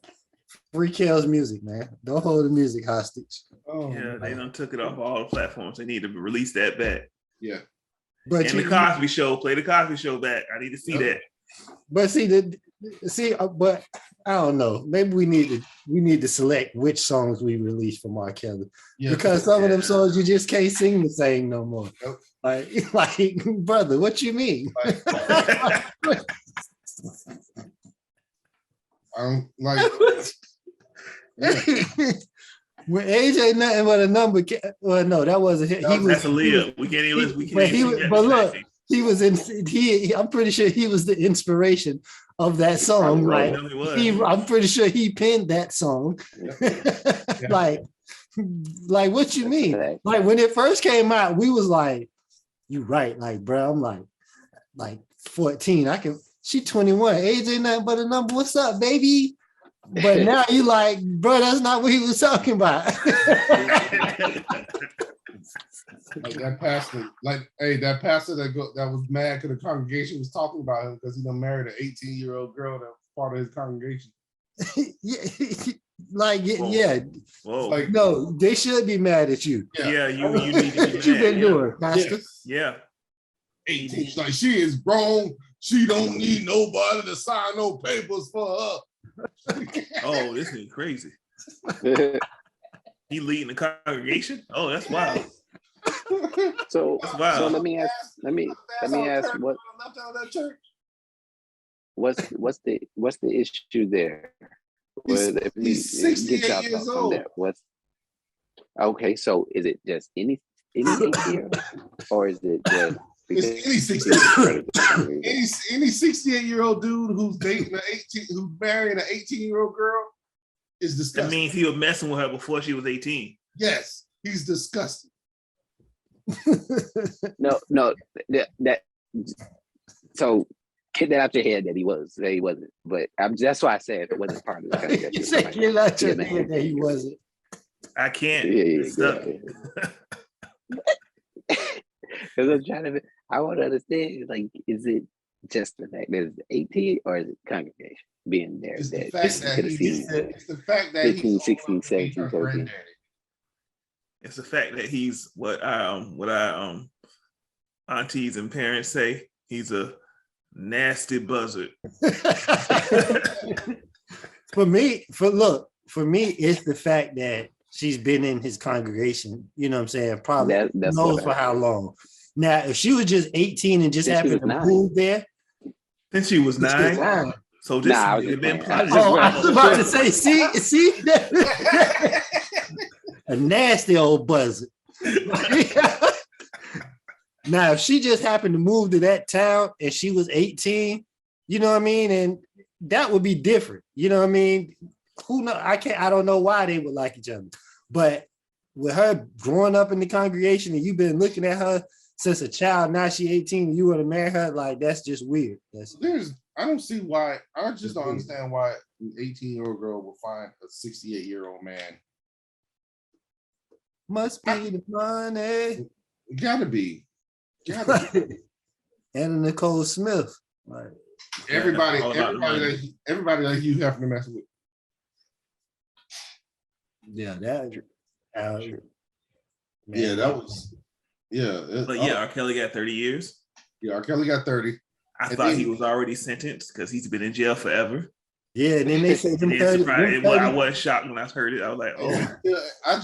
Free Kel's music, man. Don't hold the music hostage. Oh, yeah, they done took it off all the platforms. They need to release that back. Yeah. But and the Cosby Show, play the Cosby Show back. I need to see that. But but I don't know. Maybe we need to select which songs we release from R. Kelly. Yeah. Because some of them songs you just can't sing the same no more. Nope. Like, brother, what you mean? Like when age ain't nothing but a number. Well, no, that wasn't him. That's a Layup. We can't even listen. But look, he was I'm pretty sure he was the inspiration of that song. Like, I'm pretty sure he penned that song. Yeah. like what you mean? Like when it first came out, we was like, you right, like, bro, I'm like 14. She 21. Age ain't nothing but a number. What's up, baby? But now you like, bro, that's not what he was talking about. Like that pastor, that pastor that was mad because the congregation was talking about him because he done married an 18-year-old girl that was part of his congregation. Whoa. Like, no, they should be mad at you. Yeah, you need to be what you been doing, pastor? Yeah. 18. Like, she is grown. She don't need nobody to sign no papers for her. Oh, this is crazy. He leading the congregation? Oh, that's wild. So let me ask what's the issue there? He's 68 years old. Okay, so is it just any hate here, or is it just It's any 68-year-old dude who's dating who's marrying an 18-year-old girl is disgusting. That means he was messing with her before she was 18. Yes, he's disgusting. No, that so get that out your head that he wasn't. But that's why I said it wasn't part of the congregation. You said get out your head that he wasn't. I can't. Because I'm trying to, I want to understand, like, is it just the fact that it's 18 or is it congregation being there? It's the fact that 15, 16, 17, 13. It's the fact that he's what our aunties and parents say. He's a nasty buzzard. For me, it's the fact that she's been in his congregation. You know what I'm saying? Probably knows for how long. Now, if she was just 18 and just happened to move there, then she was 9. So this has been plotted. I was about to say, see, a nasty old buzzard. Now, if she just happened to move to that town and she was 18, you know what I mean, and that would be different. You know what I mean? Who knows? I don't know why they would like each other, but with her growing up in the congregation and you've been looking at her since a child, now she's 18, and you want to marry her, like that's just weird. I don't see why. I just don't understand why an 18-year-old girl will find a 68-year-old man. Must be the money. Gotta be. Anna Nicole Smith. Like everybody like you have to mess with. Yeah, that was. Yeah. But R. Kelly got 30 years. Yeah, R. Kelly got 30. I thought he was already sentenced because he's been in jail forever. Yeah, and then they say them 30. I wasn't shocked when I heard it. I was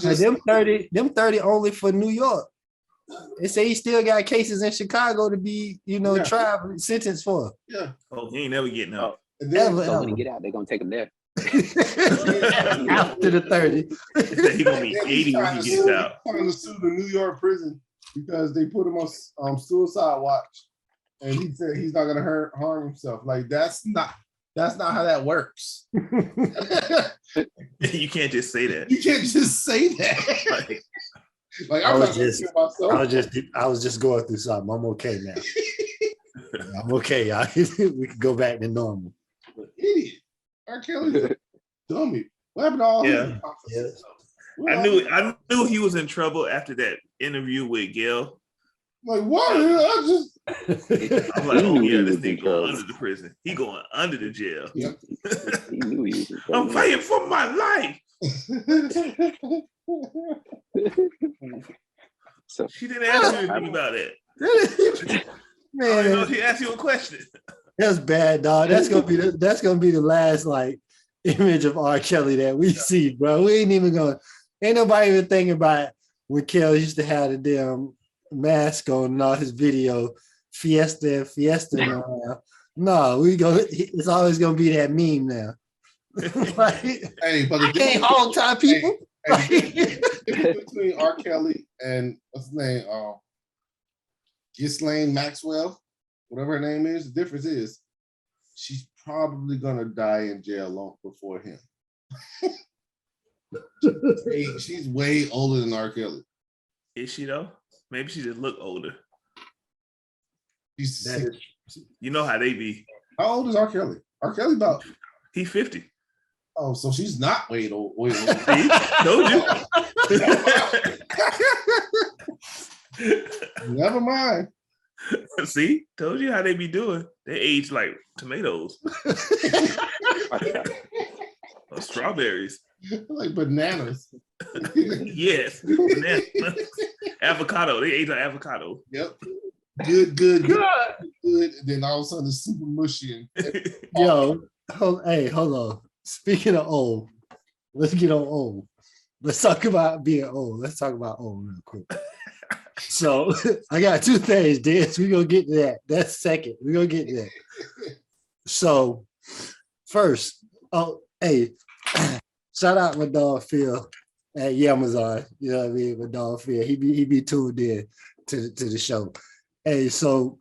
like, them 30 only for New York. They say he still got cases in Chicago to be, tried, sentenced for. Yeah. Oh, he ain't never getting out. So when he get out, they're gonna take him there. After the 30. He's gonna be 80 when he gets out. He's trying to sue the New York prison because they put him on suicide watch, and he said he's not gonna harm himself. Like that's not how that works. You can't just say that. You can't just say that. Like I was just going through something. I'm okay now. I'm okay, y'all. We can go back to normal. Idiot. R. Kelly's a dummy. What happened to all I knew he was in trouble after that interview with Gail. Like what? I'm like, oh yeah, this thing going under the prison. He going under the jail. Yep. I'm fighting for my life. So she didn't ask you anything about it. Man, she asked you a question. That's bad, dog. That's gonna be the last image of R. Kelly that we see, bro. We ain't nobody even thinking about when Kel used to have the damn mask on and all his video, Fiesta and all. No, it's always gonna be that meme now. Hey, but I can't hold time people. Between R. Kelly and what's his name? Ghislaine Maxwell, whatever her name is, the difference is she's probably gonna die in jail long before him. She's way older than R. Kelly. Is she though? Maybe she just look older. You know how they be. How old is R. Kelly? R. Kelly about He's 50. Oh, so she's not way old. See? Told you. Never mind. See? Told you how they be doing. They age like tomatoes. Or strawberries. Like bananas. Yes. Bananas. Avocado. They age like avocado. Yep. Good. Then all of a sudden it's super mushy. Yo, hold on. Speaking of old, let's get on old. Let's talk about being old. Let's talk about old real quick. So I got two things, Dance. We're gonna get to that. That's second. We're gonna get to that. So first, shout out my dog Phil at Amazon. You know what I mean? My dog Phil. He be tuned in to the show. Hey, so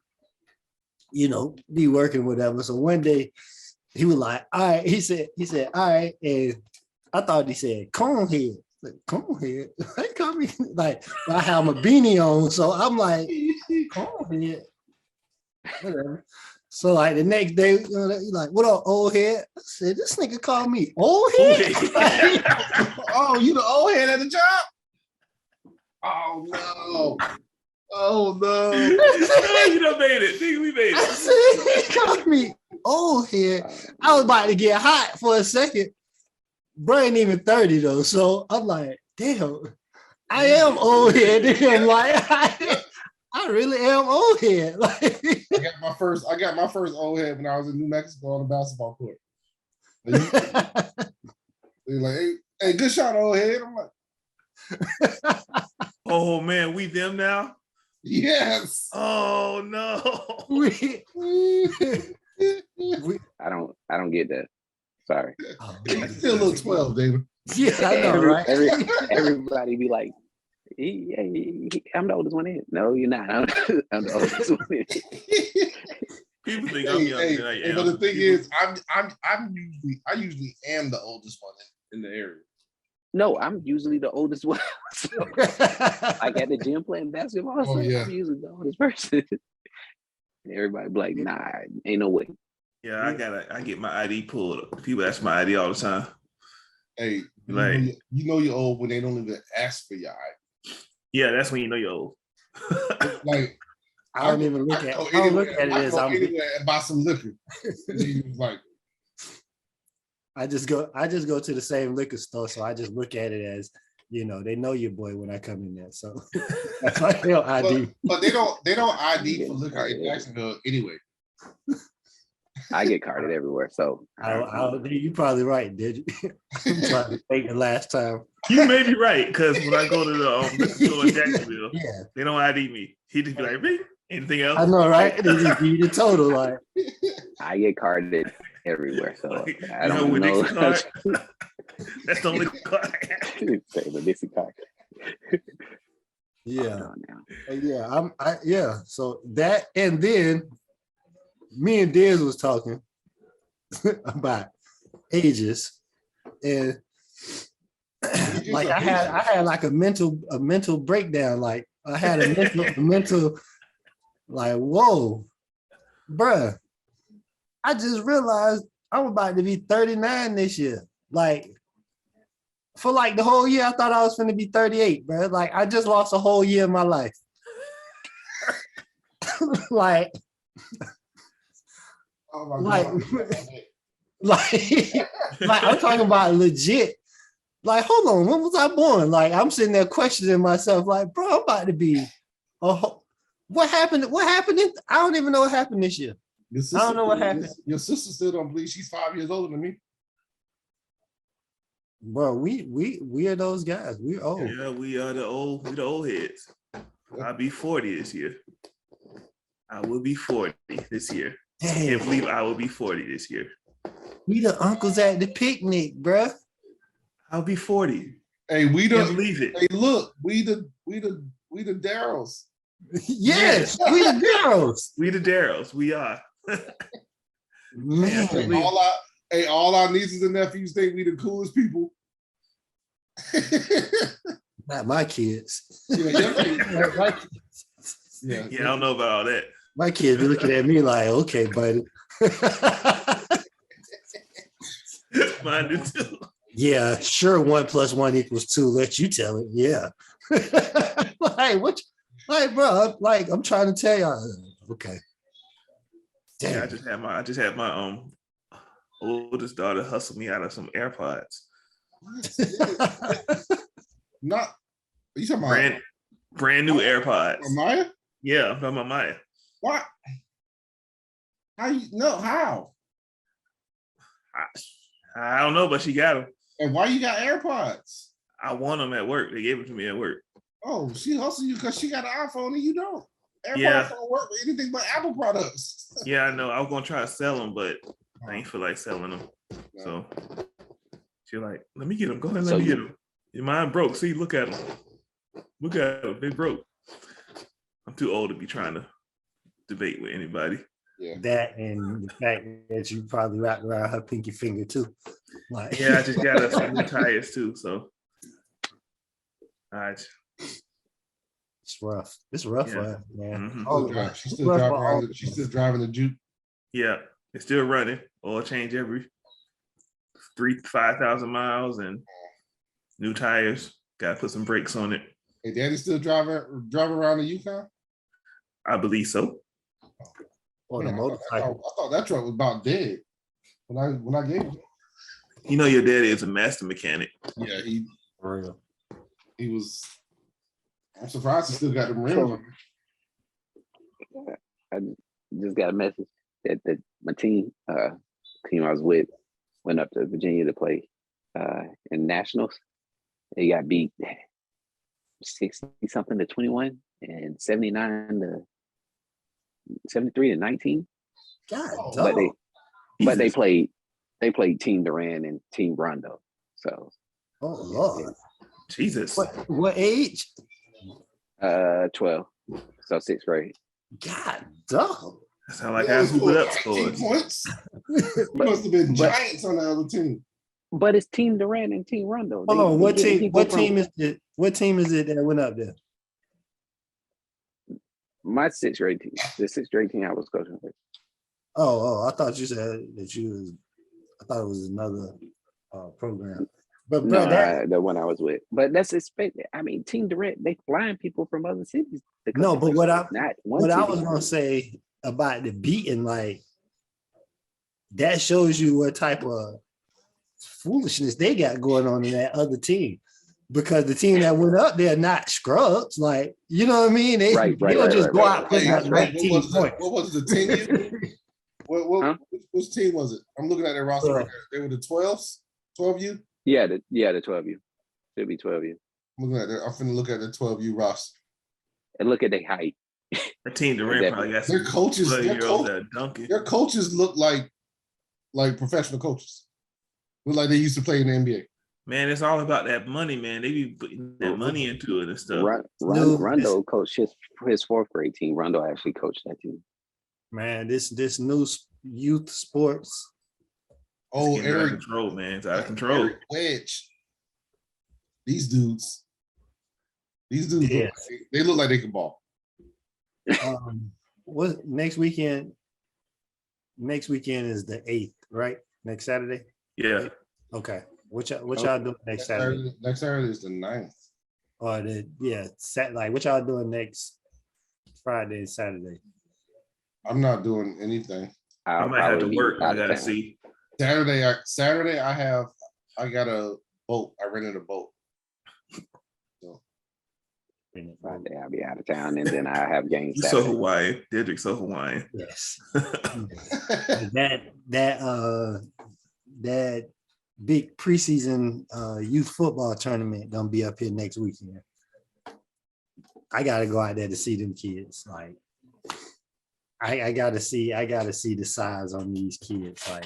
be working whatever. So one day he was like, all right, he said, all right, and I thought he said conehead. Like, conehead. They call me like I have my beanie on, so I'm like, conehead. Whatever. So like the next day, he's like, what up, old head? I said, this nigga called me old head. Oh, you the old head at the job? Oh no. Oh no. You done made it. Nigga, we made I it. said, he called me old head. I was about to get hot for a second. Bro ain't even 30 though. So I'm like, damn, I am old head. Damn, like I really am old head. Like I got my first old head when I was in New Mexico on the basketball court. They're like, hey, good shot, old head. I'm like, Oh man, we them now? yes. Oh no. we, I don't get that. Sorry. You still look 12, David. yeah, I know, right? Everybody be like, I'm the oldest one in. No, you're not. I'm the oldest one in. People think I'm younger than I am. But the thing is, I usually am the oldest one in the area. No, I'm usually the oldest one. So, like at the gym playing basketball, so yeah. I'm usually the oldest person. Everybody be like, nah, ain't no way. Yeah, I get my ID pulled. People ask my ID all the time. Hey, like you know you're old when they don't even ask for your ID. Yeah, that's when you know you're old. Like I don't even look at it. I don't look at it as I'm anywhere and buy some liquor. Like I just go to the same liquor store, so I just look at it as they know your boy when I come in there. So that's why they don't ID. But they don't ID for liquor in Jacksonville anyway. I get carded everywhere, so you probably right, did you? I'm trying to think the last time. You may be right, because when I go to the liquor store in Jacksonville, yeah, they don't ID me. He just be like, "Me? Anything else?" I know, right? They just give you the total, like. I get carded everywhere, so like, I don't know. That's the only card I have. Say the Dixie card. Yeah, Oh, no. yeah. So that, and then me and Diz was talking about ages, and like I had like a mental breakdown. Like I had a mental like, whoa, bruh. I just realized I'm about to be 39 this year. Like for like the whole year, I thought I was going to be 38, bro. Like I just lost a whole year of my life. like, oh my like, God. like I'm talking about legit. Like, hold on, when was I born? Like I'm sitting there questioning myself. Like, bro, I'm about to be. What happened? I don't even know what happened this year. I don't know what happened. Your sister still don't believe she's 5 years older than me. Bro, we are those guys. We're old. Yeah, we are the old heads. I'll be 40 this year. I will be 40 this year. Dang. I can't believe I will be 40 this year. We the uncles at the picnic, bro. I'll be 40. Hey, we Can't the believe it. Hey, look, we the Darryls. Yes, we the girls. We the Darryls. We are. Man, All our nieces and nephews think we the coolest people. not my kids. Yeah, I don't know about all that. My kids be looking at me like, okay, buddy. Mine do too. Yeah, sure. 1 + 1 = 2. Let you tell it. Yeah. Like what? Like, bro. Like I'm trying to tell y'all. Okay. Damn. Yeah, I just had my oldest daughter hustle me out of some AirPods. Not. Are you talking about brand new AirPods? Maya? Yeah, I'm talking about Maya. What? How? I don't know, but she got them. And why you got AirPods? I want them at work. They gave them to me at work. Oh, she hustled you because she got an iPhone and you don't. Yeah. AirPods don't work with anything but Apple products. Yeah, I know. I was gonna try to sell them, but I ain't feel like selling them. So she's like, "Let me get them. Go ahead, let me get them. Your mind broke. See, look at them. Look at them. They broke. I'm too old to be trying to debate with anybody. Yeah. That and the fact that you probably wrapped around her pinky finger too. Like, Yeah, I just got us some new tires too. So, it's rough. It's rough Yeah. for her, man. Mhm. Oh, She's still driving around. She's still driving the Juke. yeah, it's still running. Oil change every 3,000 to 5,000 miles and new tires. Got to put some brakes on it. Hey, Daddy still driving around the Yukon? I believe so. on a Man, I motorcycle. thought that truck was about dead when I gave it. You know your daddy is a master mechanic. Yeah, For real. he was. I'm surprised he still got them rims on. I just got a message that my team I was with went up to Virginia to play in nationals. They got beat 60 something to 21 and 79 to 73 to 19. God, Oh, But they played Team Duran and Team Rondo. So oh Lord. Jesus. What age? 12. So 6th grade. God, dog. That sound like I hooped up scores. Points. Must have been giants on the other team. But it's Team Duran and Team Rondo. Hold on, what team is it? What team is it that went up there? my 6th grade team? The 6th grade team I was coaching with. Oh, I thought you said that I thought it was another program. But bro, No, the one I was with. But that's expected. I mean, Team Durant, they flying people from other cities. no, but what I was gonna say about the beating, like that shows you what type of foolishness they got going on in that other team. Because the team that went up there not scrubs, like, you know what I mean? They don't just go out putting up 19 points. What was the team? Which team was it? I'm looking at their roster right there. They were the 12s? 12U? Yeah, the 12U. Should be 12U. I'm finna look at the 12U roster. And look at their height. The Team Durant probably got Their coaches, their coaches look like professional coaches. Look like they used to play in the NBA. Man, it's all about that money, man. They be putting that money into it and stuff. Rondo coached his 4th grade team. Rondo actually coached that team. Man, this new youth sports. Oh, It's out of control, man. It's out of control. Eric Wedge. These dudes, Yes. they look like they can ball. What next weekend? Next weekend is the 8th, right? Next Saturday? Yeah. Okay. What y'all doing next Saturday? Next Saturday is the 9th. Or what y'all doing next Friday and Saturday? I'm not doing anything. I might have to work. I gotta see. Saturday I got a boat. I rented a boat. So Friday I'll be out of town, and then I have games. You so Hawaiian. Dedrick so Hawaiian. Yes. that big preseason youth football tournament gonna be up here next weekend. I gotta go out there to see them kids. Like I gotta see the size on these kids. Like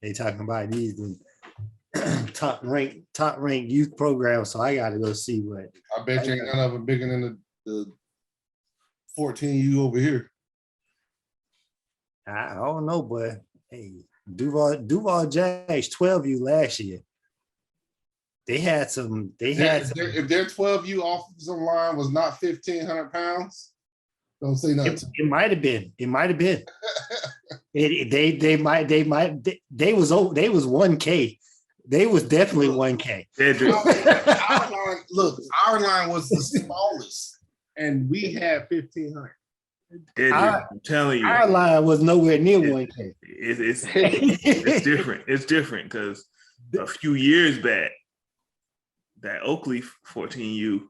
they talking about these top ranked youth programs. So I gotta go see what. I bet you ain't none of them bigger than the 14U over here. I don't know, but hey, Duval Jags 12U last year. They had some. If their 12U offensive line was not 1,500 pounds, don't say nothing. It might have been. They was 1K. They was definitely 1K. Our line was the smallest, and we had 1,500. I'm telling you, our line was nowhere near 1K. It's different. It's different because a few years back, that Oakley 14U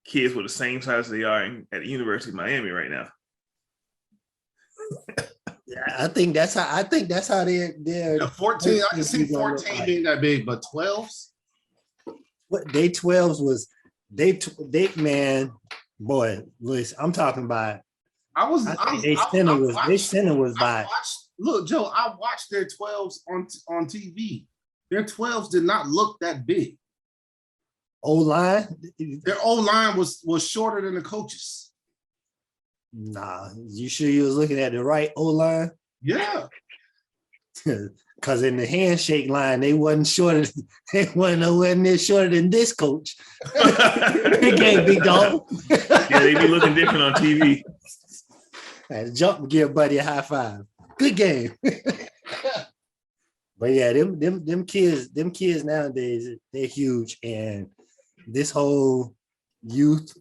kids were the same size as they are at the University of Miami right now. I think that's how they're 14. I can see 14 being that big, but 12s. What they 12s was they man, boy, listen, I'm talking about. Their center was by. Look, Joe, I watched their 12s on TV. Their 12s did not look that big. O-line? Their O-line was shorter than the coaches. Nah, you sure you was looking at the right O line? Yeah. Because in the handshake line, they wasn't shorter. They wasn't nowhere near shorter than this coach. Good game, big dog. Yeah, they be looking different on TV. Had to jump and give buddy a high five. Good game. But yeah, them kids nowadays, they're huge. And this whole youth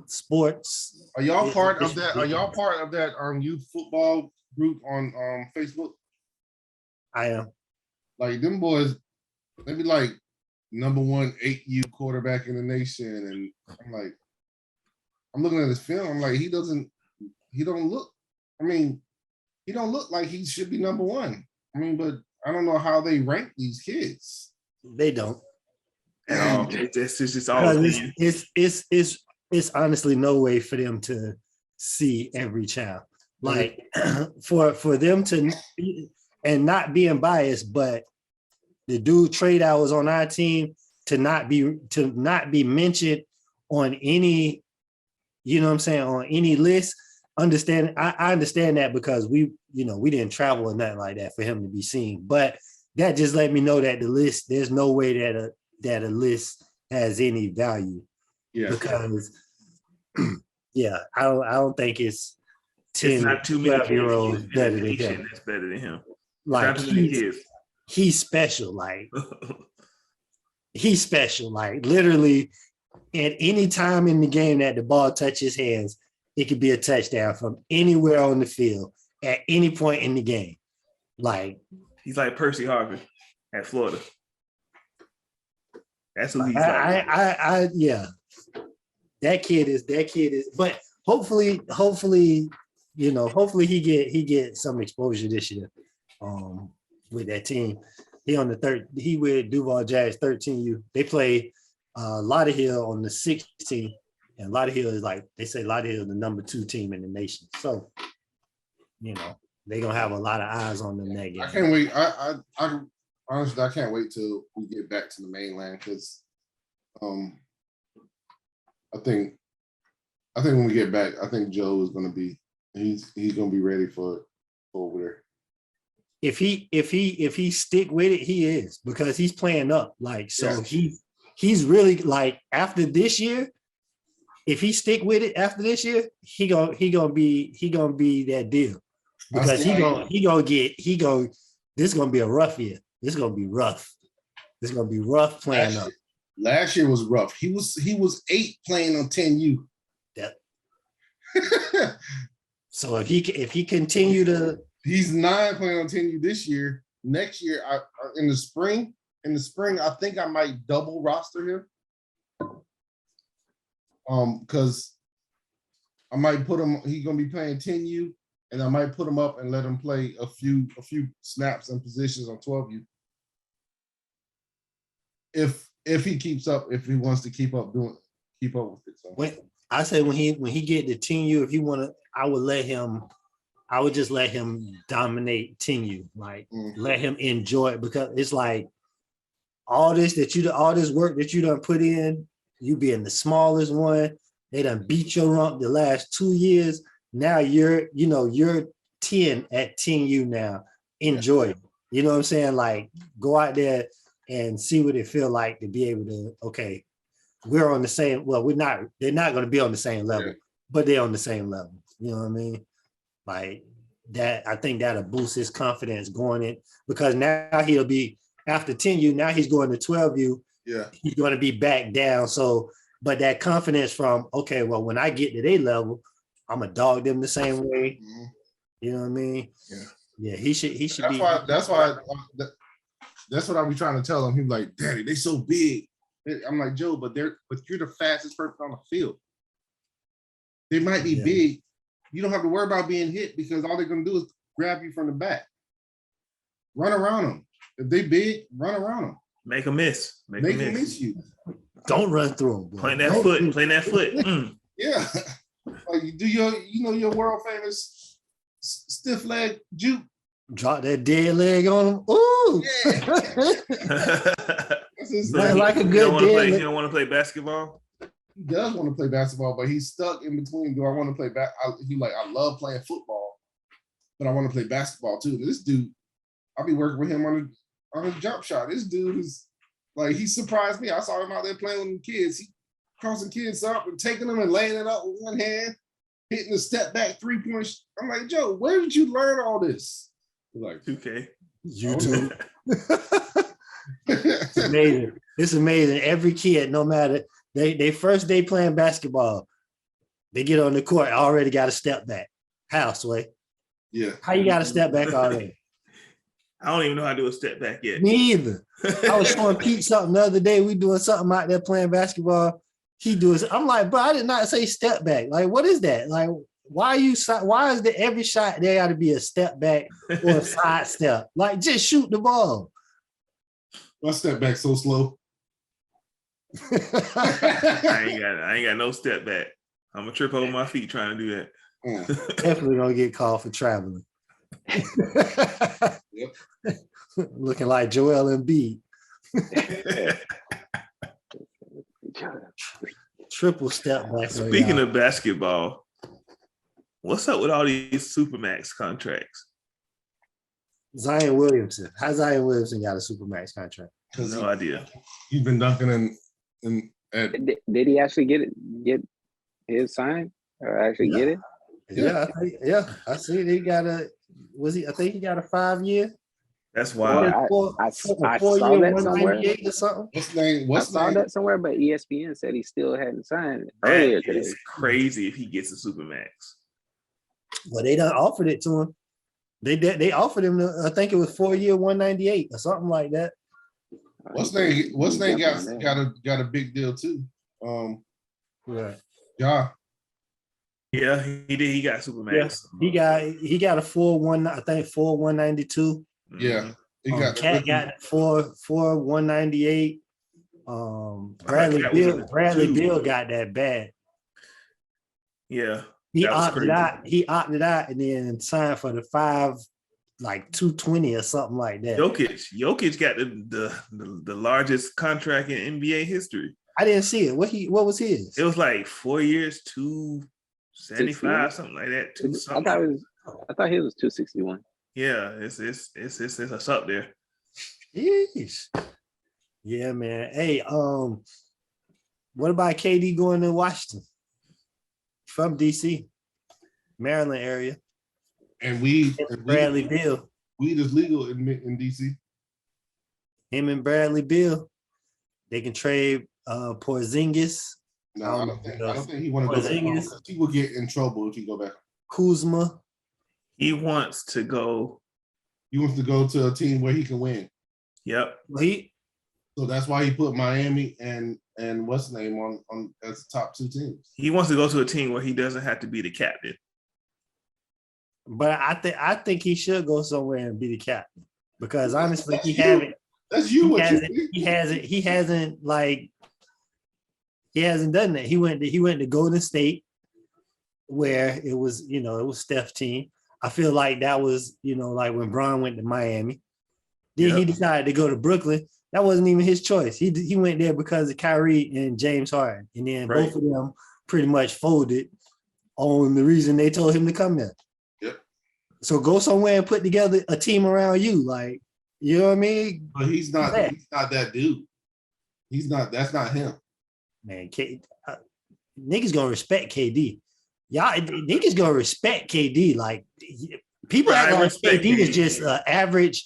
sports. Are y'all part of that? Are y'all part of that youth football group on Facebook? I am. Like them boys, they be like #1 8U quarterback in the nation, and I'm looking at his film. I'm like, he don't look like he should be #1. I mean, but I don't know how they rank these kids. They don't. It's just all it's honestly no way for them to see every child. Like for them to, and not being biased, but the dude Trade I was on our team to not be mentioned on any, you know what I'm saying, on any list. I understand that because we didn't travel or nothing like that for him to be seen. But that just let me know that the list, there's no way that a list has any value. Yeah. Because yeah, I don't think it's 10, not too many 12-year-olds better than him. That's better than him. Like he's special. Like he's special. Like literally at any time in the game that the ball touches hands, it could be a touchdown from anywhere on the field at any point in the game. Like he's like Percy Harvin at Florida. That's who he's like. Yeah. That kid is. But hopefully, he get some exposure this year. With that team, he with Duval Jazz 13U. They play Lauderhill on the 16th, and Lauderhill is like they say Lauderhill is the #2 team in the nation. So, they're gonna have a lot of eyes on them that game. I can't wait. I honestly I can't wait till we get back to the mainland because I think when we get back, I think Joe is gonna be he's gonna be ready for it over there. If he stick with it, he is, because he's playing up. Like, so he's really like after this year, if he stick with it after this year, he gonna be that deal. Because this is gonna be a rough year. This is gonna be rough. This is gonna be rough playing up. Last year was rough. He was 8 playing on 10U. Yep. So if he continue to, he's 9 playing on 10U this year. Next year, in the spring, I think I might double roster him. Because I might put him. He's gonna be playing 10U, and I might put him up and let him play a few snaps and positions on 12U. If he keeps up, if he wants to keep up with it. So. when he get to 10U, if you want to, I would just let him dominate 10U. Like let him enjoy it, because it's like all this work that you done put in, you being the smallest one, they done beat your rump the last 2 years. Now you're 10 at 10U now. Enjoy it. You know what I'm saying? Like go out there and see what it feel like to be able to, okay, we're on the same, well, they're not going to be on the same level, but they're on the same level. You know what I mean? Like that, I think that'll boost his confidence going in, because now he'll be, after 10U, now he's going to 12U. Yeah. He's going to be back down. So, but that confidence from, okay, well, when I get to their level, I'm going to dog them the same way. Mm-hmm. You know what I mean? Yeah. Yeah, he should be. That's what I be trying to tell him. He's like, Daddy, they so big. I'm like, Joe, but you're the fastest person on the field. They might be big. You don't have to worry about being hit, because all they're going to do is grab you from the back. Run around them. If they big, run around them. Make them miss. Make them miss you. Don't run through them. Playing that foot. Mm. Yeah. Like you do your world famous stiff leg juke. Drop that dead leg on him. Ooh. Yeah. Like a good dead leg. You don't want to play basketball? he does want to play basketball, but he's stuck in between. Do I want to play I love playing football, but I want to play basketball too. This dude, I'll be working with him on a jump shot. This dude is like, he surprised me. I saw him out there playing with the kids. He crossing kids up and taking them and laying it up with one hand, hitting the step back 3-point. I'm like, Joe, where did you learn all this? He's like 2K. YouTube. It's amazing. It's amazing. Every kid, no matter they first day playing basketball, they get on the court, already got a step back. How, Sway? Yeah. How you got a step back already? I don't even know how to do a step back yet. Me either. I was showing Pete something the other day. We doing something out there playing basketball. He does. I'm like, bro, I did not say step back. Like, what is that? Like, why is there every shot there got to be a step back or a side step? Like, just shoot the ball. My step back so slow. I ain't got no step back. I'm gonna trip over my feet trying to do that. Definitely gonna get called for traveling. Yep. Looking like Joel Embiid. Triple step back. Speaking of basketball, what's up with all these Supermax contracts? Zion Williamson. How Zion Williamson got a Supermax contract? No idea. He's been dunking at Did he actually get his sign or actually get it? Yeah. I see. He got I think he got a 5-year. That's wild. I saw that somewhere. Or something. I saw that somewhere, but ESPN said he still hadn't signed That earlier today. is crazy if he gets a Supermax. Well, they done offered it to him. They offered him, I think it was 4-year, 198 or something like that. What's name got a big deal too. Right. Yeah. Yeah, he did. He got Supermax. Yeah, he got a 192. Yeah. He got Cat got 198. Bradley Beal got that bad. Yeah. He opted out. He opted out and then signed for the 220 or something like that. Jokic got the largest contract in NBA history. I didn't see it. What was his? It was like 4 years, 275, something like that. I thought he was 261. Yeah, it's up there. Yeesh. Yeah, man. Hey, what about KD going to Washington? From DC, Maryland area. And weed Bradley Beal. Weed is legal in DC. Him and Bradley Beal, they can trade Porzingis. No, I don't think he want to go back home because he will get in trouble if he go back. Kuzma. He wants to go. He wants to go to a team where he can win. Yep. So that's why he put Miami and what's the name on as the top 2 teams. He wants to go to a team where he doesn't have to be the captain. But I think he should go somewhere and be the captain because honestly, he hasn't. That's you. He hasn't done that. He went to Golden State, where it was Steph's team. I feel like that was like when Bron went to Miami. Then he decided to go to Brooklyn. That wasn't even his choice. He went there because of Kyrie and James Harden, and then both of them pretty much folded on the reason they told him to come there. Yep. So go somewhere and put together a team around you, like you know what I mean. But he's not that dude. That's not him. Man, niggas gonna respect KD. Y'all niggas gonna respect KD. Like people act like KD is just an average,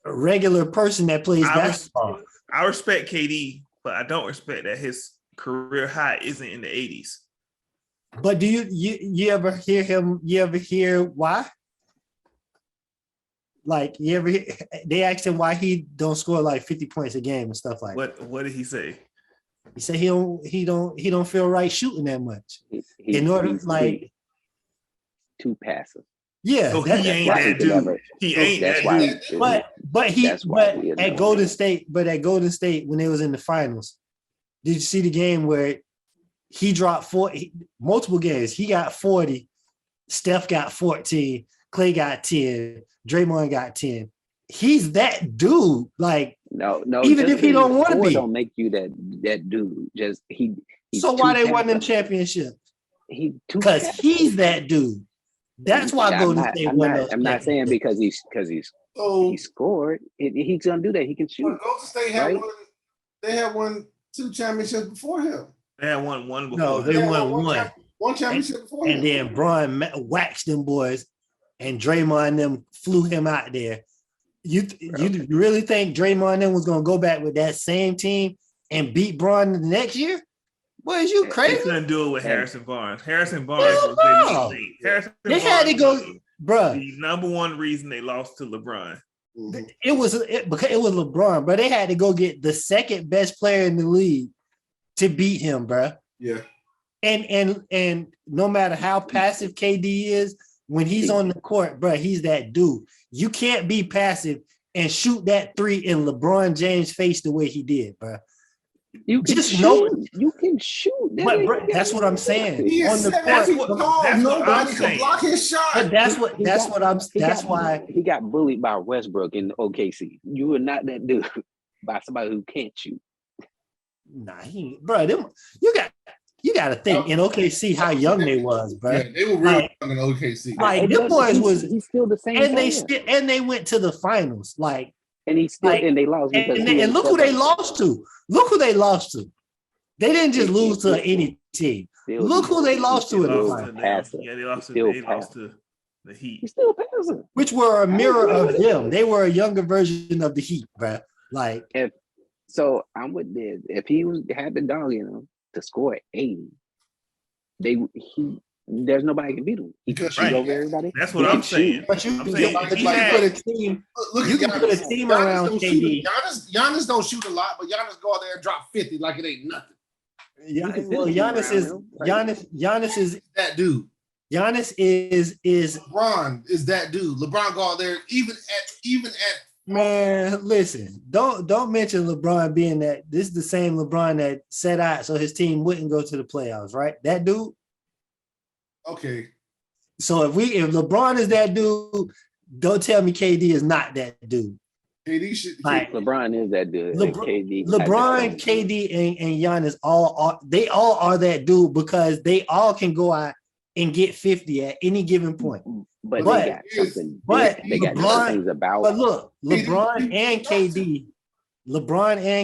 regular person that plays basketball. I respect KD, but I don't respect that his career high isn't in the 80s. But do you ever hear him? You ever hear why? Like they asked him why he don't score like 50 points a game and stuff like that. What did he say? He said he don't feel right shooting that much. He's too passive. Yeah, so he ain't that dude. He ain't that dude. But at Golden State, when they was in the finals, did you see the game where he dropped 40 multiple games? He got 40, Steph got 14, Clay got 10, Draymond got 10. He's that dude. Like no. Even if he don't want to be, don't make you that dude. Just he So why they won them championships? He too Because passive. he's that dude. That's why Golden State won those. I'm not saying because he scored. He's gonna do that. He can shoot. But Golden State had right? one. They had won 2 championships before him. They had one before. No, they won one. One championship before him. And then Bron waxed them boys, and Draymond and them flew him out there. You really think Draymond and them was gonna go back with that same team and beat Bron the next year? Boy, is you They crazy? couldn't do it with Harrison Barnes. Harrison Barnes was the lead. They had to go, bruh. The number one reason they lost to LeBron. Mhm. Because it was LeBron, but they had to go get the second best player in the league to beat him, bruh. Yeah. And no matter how passive KD is, when he's on the court, bruh, he's that dude. You can't be passive and shoot that three in LeBron James' face the way he did, bruh. You can Just shoot. know- You can shoot. But bruh, that's what I'm saying. He On is the 7 court, feet tall. that's what I'm Nobody can saying. block his shot. but that's why he got bullied by Westbrook in OKC. You are not that dude by somebody who can't shoot. you got to think in OKC how young they was, bro. Yeah, they were really young in OKC. Like them boys He's still the same. and player. they went to the finals, like, and he's still like, and they lost because and look who they lost to. Look who they lost to. They didn't just lose to any team. Look who they lost to in the finals. Yeah, they lost to the Heat. He's still passing. Which were a mirror of them. They were a younger version of the Heat, bro. Like, So I'm with this. If he had the dog in him to score 80, there's nobody can beat him. He can shoot over everybody. That's what I'm saying. But you I'm saying put he a had- team. Look You at can put a Giannis. team Giannis around don't KD. shoot. Giannis don't shoot a lot, but Giannis go out there and drop 50 like it ain't nothing. Giannis is That dude. Giannis is LeBron is that dude. LeBron go out there even at man. Listen, don't mention LeBron being that. This is the same LeBron that set out so his team wouldn't go to the playoffs, right? That dude. okay. So if LeBron is that dude, don't tell me KD is not that dude. KD should Like, LeBron is that dude. LeBron, KD, and Giannis all are that dude because they all can go out and get 50 at any given point. But But- they got something. but they got LeBron- things about. But look, LeBron and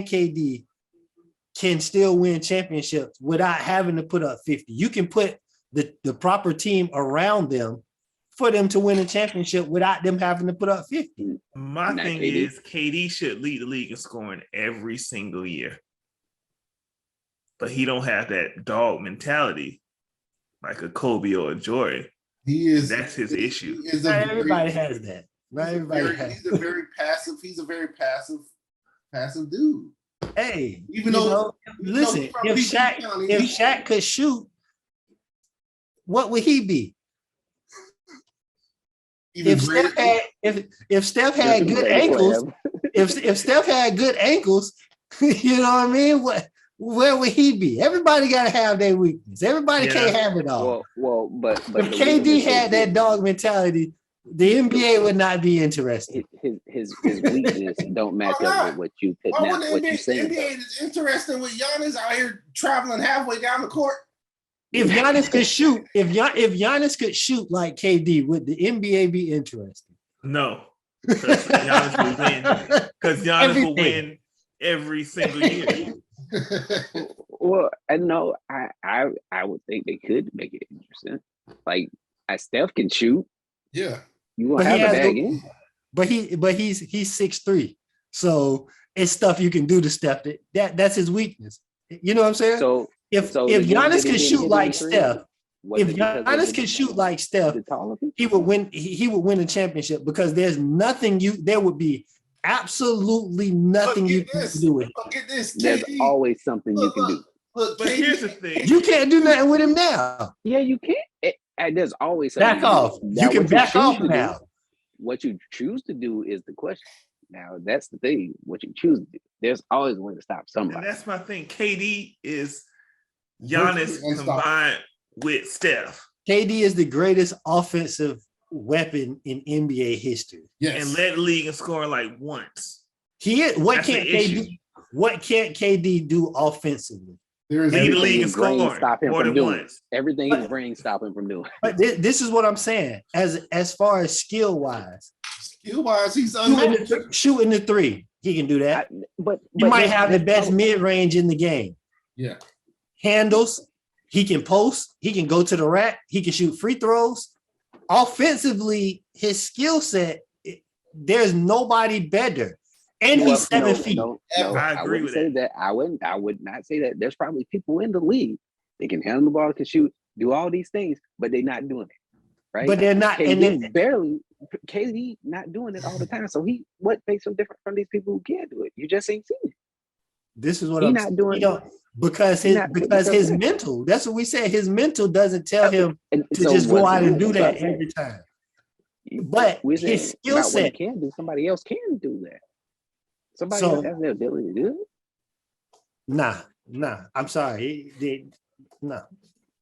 KD can still win championships without having to put up 50. You can put the proper team around them for them to win a championship without them having to put up 50. My Not thing KD. is KD should lead the league in scoring every single year. But he don't have that dog mentality like a Kobe or a Jordan. That's his issue. Not everybody has that. Not everybody has. He's a very passive dude. Hey, Even though listen, he's from if PG Shaq County, if Shaq could shoot, what would he be? even If Steph had if Steph had good ankles, if Steph had good ankles, you know what I mean? Where would he be? Everybody got to have their weakness. Everybody can't have it all. But if KD had that dog mentality, the NBA would not be interested. His weakness don't match up with what you put why down. wouldn't What you the saying? NBA is interesting with Giannis out here traveling halfway down the court? If Giannis could shoot, if Giannis could shoot like KD, would the NBA be interested? No. Because Giannis will win every single year. Well, I know I would think they could make it interesting. Like Steph can shoot. Yeah. You won't have a bag in. But he's 6'3", so it's stuff you can do to Steph. That's his weakness. You know what I'm saying? So if so Giannis did could he shoot hit like any threes? Steph, Was if it because of Giannis could shoot like Steph, the taller people? he would win. He would win a championship because there's nothing there would be absolutely nothing you can do with him. Look at this. There's KD. always something you can do. Look, But KD. here's the thing. You can't do nothing with him now. Yeah, you can. There's always something. Back off. You can back off now. What you choose to do is the question. Now that's the thing. What you choose to do. There's always a way to stop And somebody. that's my thing. KD is Giannis combined with Steph. KD is the greatest offensive weapon in NBA history. Yes. And led the league in scoring like once. What That's can't the issue. KD? What can't KD do offensively? There is Lead the league in his brain scoring stop him more from than doing. once. Everything his brain stop him from doing. But this is what I'm saying. As far as skill wise, skill wise, he's unmatched. shooting the three, he can do that. But He might there's- have the there's best other- mid range in the game. Yeah. Handles, he can post, he can go to the rack, he can shoot free throws. Offensively, his skill set, there's nobody better. And Well, he's 7 no, feet. No, I no, I agree wouldn't with say that. I would not say that. There's probably people in the league that can handle the ball, can shoot, do all these things, but they're not doing it. Right. But they're not, and KD not doing it all the time. So what makes him different from these people who can't do it? You just ain't seen it. this is what He I'm not doing saying. Because his mental, that's what we said. His mental doesn't tell him and to so just go out and do that that's what I'm every time. saying. But We're his saying skill about what he set. can do, somebody else can do that. Somebody So- else has the ability to do it. Nah. I'm sorry. No.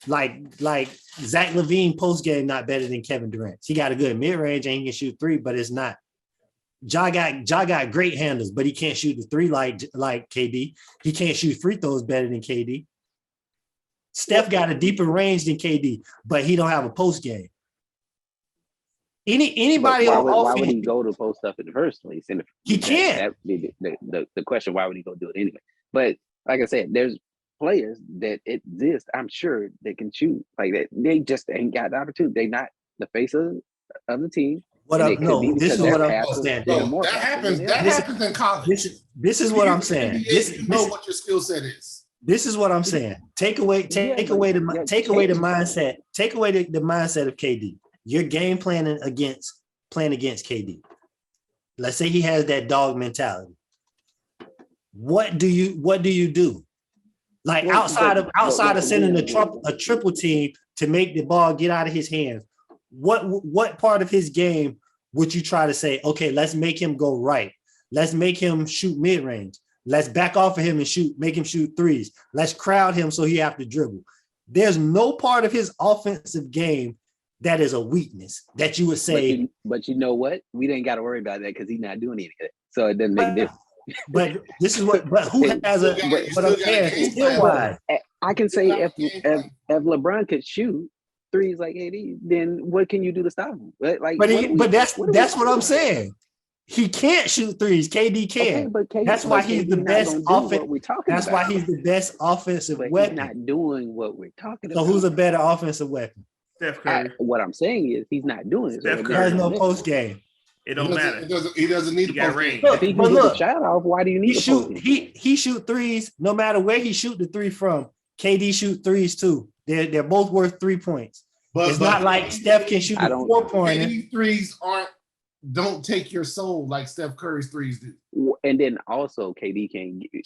Like Zach LaVine post game not better than Kevin Durant. He got a good mid range and he can shoot three, but it's not. Ja got great handles, but he can't shoot the three like KD. He can't shoot free throws better than KD. Steph got a deeper range than KD, but he don't have a post game. Anybody But on why would offense, he go to post up in the first place? And he can't. The question, why would he go do it anyway? But like I said, there's players that exist, I'm sure, that can shoot like that. They just ain't got the opportunity. They not the face of the team. This is what I'm saying. That happens in college. This is what I'm saying. You know what your skill set is. This is what I'm saying. Take away the mindset. Take away the mindset of KD. You're game planning against KD. Let's say he has that dog mentality. What do you do? Like outside of sending a triple team to make the ball get out of his hands, what part of his game would you try to say, okay, let's make him go right. Let's make him shoot mid-range. Let's back off of him and make him shoot threes. Let's crowd him so he have to dribble. There's no part of his offensive game that is a weakness that you would say. But you know what? We didn't got to worry about that because he's not doing any of it. So it doesn't make a difference. But this is what. But who has a? But I'm saying still wise. I can say if LeBron could shoot threes like AD, then what can you do to stop him? But that's what I'm saying. He can't shoot threes. KD can. Okay, that's why he's the best offensive. That's why he's the best offensive weapon. He's not doing what we're talking about. So who's a better offensive weapon? Steph Curry. What I'm saying is he's not doing it. Steph He Curry has no post game. It don't matter. He doesn't need He a got post range. game. If he can get the shot off, why do you need He shoot threes no matter where he shoot the three from. KD shoot threes too. They're both worth 3 points. But it's not like Steph can shoot a 4-pointer. KD threes don't take your soul like Steph Curry's threes do. And then also KD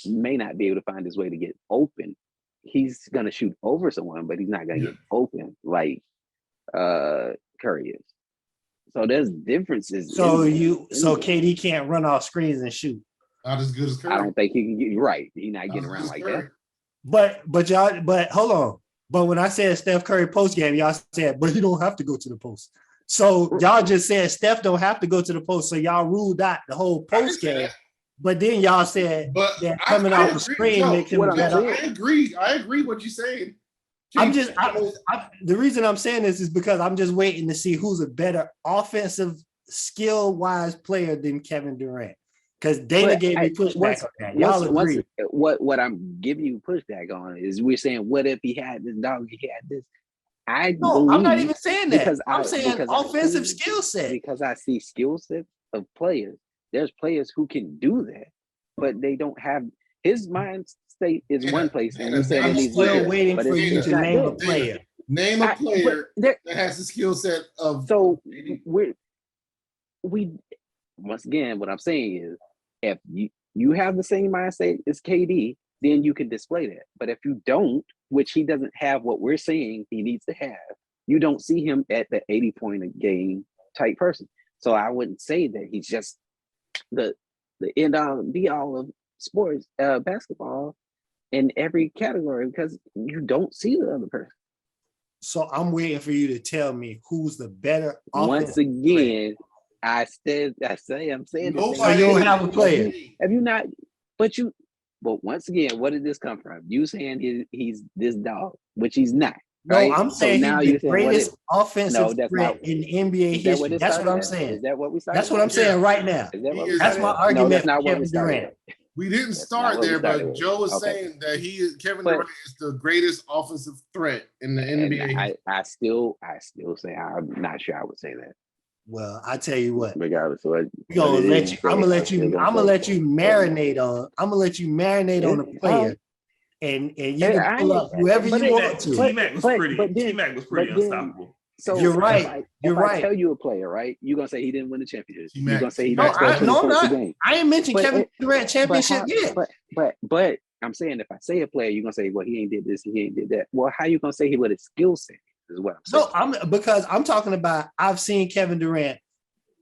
may not be able to find his way to get open. He's gonna shoot over someone, but he's not gonna get open like Curry is. So there's differences. So KD can't run off screens and shoot. Not as good as Curry. I don't think he can get right. He's not getting around like that. But hold on. But when I said Steph Curry post game, y'all said, but he don't have to go to the post. So y'all just said Steph don't have to go to the post. So y'all ruled out the whole post game. But then y'all said that coming off the screen makes him better. I agree what you're saying. The reason I'm saying this is because I'm just waiting to see who's a better offensive skill-wise player than Kevin Durant. Because Dana gave me pushback on that. Y'all agree. What I'm giving you pushback on is we're saying, what if he had this dog, he had this? I'm not even saying that. I'm saying offensive skill set. Because I see skill set of players. There's players who can do that, but they don't have his mind state is one place. And we said I'm still waiting for you to name a player. Name a player that has the skill set of. So we once again, what I'm saying is, if you have the same mindset as KD, then you can display that. But if you don't, which he doesn't have what we're saying he needs to have, you don't see him at the 80-point a game type person. So I wouldn't say that he's just the end all be all of sports, basketball in every category, because you don't see the other person. So I'm waiting for you to tell me who's the better. Once again, I'm saying. So you don't have a player. Have you not? But But once again, what did this come from? You saying he's this dog, which he's not. No, Right? I'm So saying now he's you're the saying what greatest it, offensive no, that's threat not. in NBA Is that what history. it That's what started I'm at? saying. Is that what we started? That's what I'm at? saying right now. Is that what He we is That's started? my at? No, argument that's for not what we Kevin started. Durant. At. We didn't That's not start what we there, started but with. Joe is Okay. saying that Kevin But Durant is the greatest offensive threat in the and NBA. I still say I'm not sure I would say that. Well, I tell you what, Regardless of what I'm gonna it let is you. say, I'm gonna I'm let still you. gonna I'm gonna say let you marinate on. I'm gonna let you marinate on a player, and you And can pull up whoever but you it- want to. T-Mac was pretty. but then- T-Mac was but pretty then- unstoppable. So You're right. If You're I right. tell you a player, right, you're gonna say he didn't win the championship. T-Mac- You're gonna say he T-Mac- didn't score 20 I'm points a not. game. I ain't mentioned But Kevin it- Durant championship yet. But I'm saying if I say a player, you're gonna say, well, he ain't did this, he ain't did that. Well, how you gonna say he what his skill set is what I'm saying. No, because I'm talking about. I've seen Kevin Durant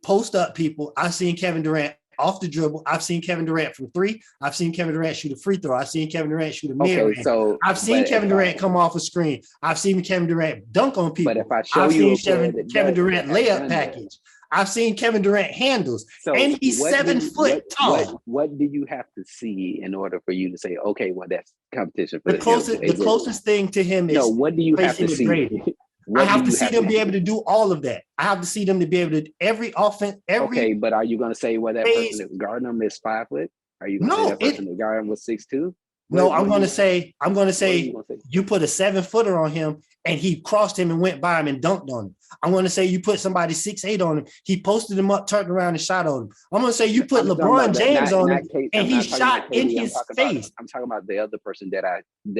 post up people. I've seen Kevin Durant off the dribble. I've seen Kevin Durant from three. I've seen Kevin Durant shoot a free throw. I've seen Kevin Durant shoot a mid range. So I've seen Kevin Durant come off a screen. I've seen Kevin Durant dunk on people. But if I show I've you seen a player that Kevin does- Durant that has layup done that. package. I've seen Kevin Durant handles, So and he's what 7 do you- foot tall. What do you have to see in order for you to say, okay, well, that's competition for The him? closest thing to him is No, what do you have to Tracy see? McGrady. What I have do to you see them be able to do all of that. I have to see them to be able to every offense, Okay, but are you going to say that phase- person that guarding him is 5 foot? Are you going to No, say that person that guarding him was 6'2"? No, I'm going to say say? you put a 7-footer on him and he crossed him and went by him and dunked on him. I'm going to say you put somebody 6'8" on him. He posted him up, turned around and shot on him. I'm going to say you put LeBron James on him and he shot in his face. I'm talking about the other person that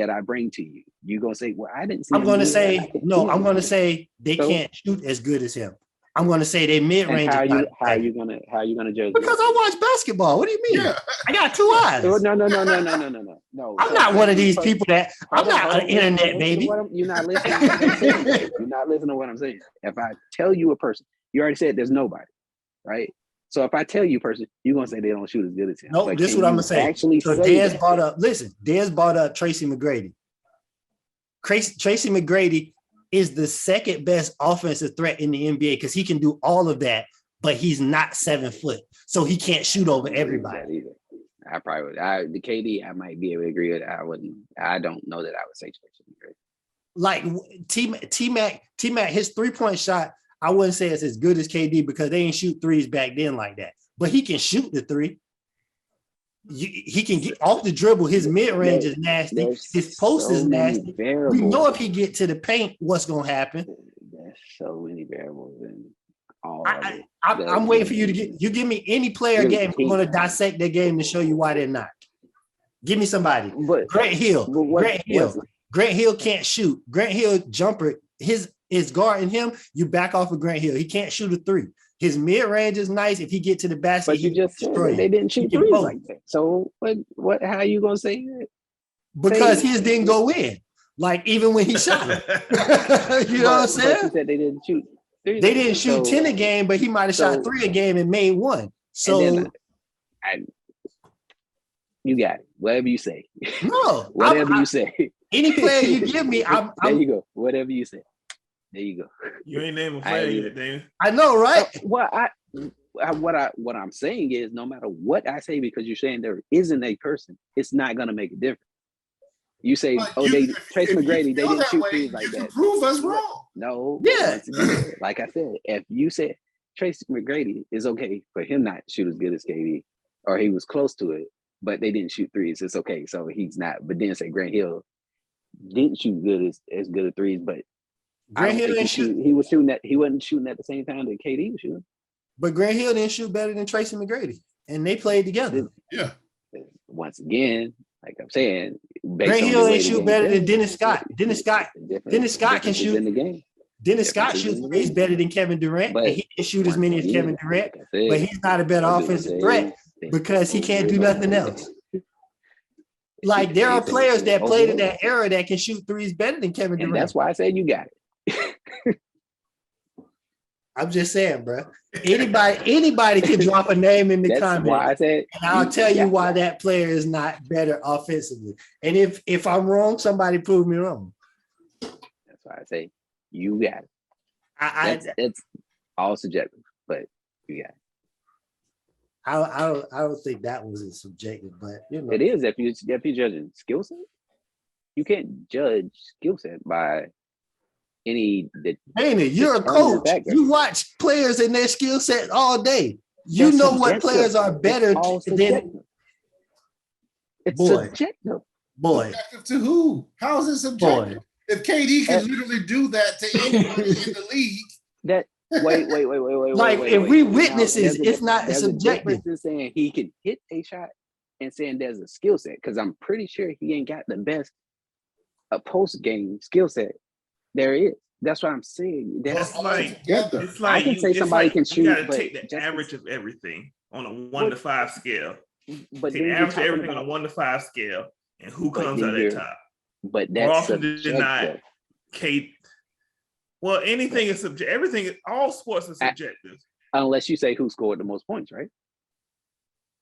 I bring to you. You're going to say, well, I didn't see I'm him going to do that. I say, didn't no, see I'm him. going to say they So- can't shoot as good as him. I'm going to say they mid-range. And how is are not you as gonna judge? because I watch basketball. What do you mean? Yeah. I got 2 eyes. No. I'm not one of these people that I'm not an internet baby. You're not listening to what I'm saying. You're not listening to what I'm saying. If I tell you a person, you already said there's nobody, right? So if I tell you a person, you're gonna say they don't shoot as good as him. No, But this is can what I'm you gonna say. Actually, So say Dez that? brought up. Listen, Dez brought up Tracy McGrady. Tracy McGrady is the second best offensive threat in the NBA because he can do all of that, but he's not 7 foot, so he can't shoot over everybody. I probably would. The KD, I might be able to agree with. I wouldn't. I don't know that I would say Tracy McGrady. Like T-Mac, his 3-point shot, I wouldn't say it's as good as KD because they didn't shoot threes back then like that. But he can shoot the three. He can get off the dribble. His mid-range is nasty. His post is nasty. We know if he get to the paint, what's gonna happen. There's so many variables in all of it. I'm waiting for you to give me any player game. I'm gonna dissect their game to show you why they're not. Give me somebody. Grant Hill. Grant Hill can't shoot. Grant Hill jumper. His guarding him. You back off of Grant Hill. He can't shoot a three. His mid range is nice. If he get to the basket, but you just said that they didn't shoot threes like that. So what? How are you gonna say that? Because his didn't go in. Like even when he shot it. You know what I'm saying? You said they didn't shoot. They didn't shoot 10 a game, but he might have shot 3 a game and made 1. So you got it. Whatever you say. No, whatever you say. Any player you give me, there you go. Whatever you say. There you go. You ain't name a player yet, Damon. I know, right? What I'm saying is, no matter what I say, because you're saying there isn't a person, it's not gonna make a difference. You say, Trace McGrady, they didn't shoot threes like that. Prove us wrong. No. Yeah. Like I said, if you said Tracy McGrady is okay for him not to shoot as good as KD, or he was close to it, but they didn't shoot threes, it's okay. So he's not. But then say Grant Hill didn't shoot as good at threes, but Grant Hill didn't shoot. He was shooting that. He wasn't shooting at the same time that KD was shooting. But Grant Hill didn't shoot better than Tracy McGrady, and they played together. Yeah. Once again, like I'm saying, Grant Hill didn't shoot better than Dennis Scott. Dennis Scott can shoot. In the game. Dennis Scott shoots threes better than Kevin Durant, and he can shoot as many as Kevin Durant. But he's not a better offensive threat because he can't do nothing else. Like there are players that played in that era that can shoot threes better than Kevin Durant. And that's why I said you got it. I'm just saying, bro. Anybody can drop a name in the comments. Why I said, and I'll tell you why that player is not better offensively. And if I'm wrong, somebody prove me wrong. That's why I say you got it. It's all subjective, but you got it. I don't think that was a subjective, but you know, It is if you judging skill set. You can't judge skill set by any. Ain't it? You're a determining coach. factor. You watch players and their skill set all day. You That's know what subjective. players are better It's all than. subjective. It's Boy. subjective. Boy, Subjective to who? How is it subjective? boy. If KD can literally do that to anybody in the league, That wait. Like, wait, if wait. we Now, witnesses, there's it's not there's subjective. a difference in saying he can hit a shot and saying there's a skill set, because I'm pretty sure he ain't got the best post game skill set there is. That's what I'm saying. That's It's like subjective. it's like I can say somebody can you shoot, gotta but take the just average of everything on a 1 to 5 scale. but Take then the you're average of talking everything on a about, 1 to 5 scale, and who But comes then out at you're- top. but More that's often than not, subjective. Kate. Well, anything is subjective. Everything is all sports are subjective. Unless you say who scored the most points, right?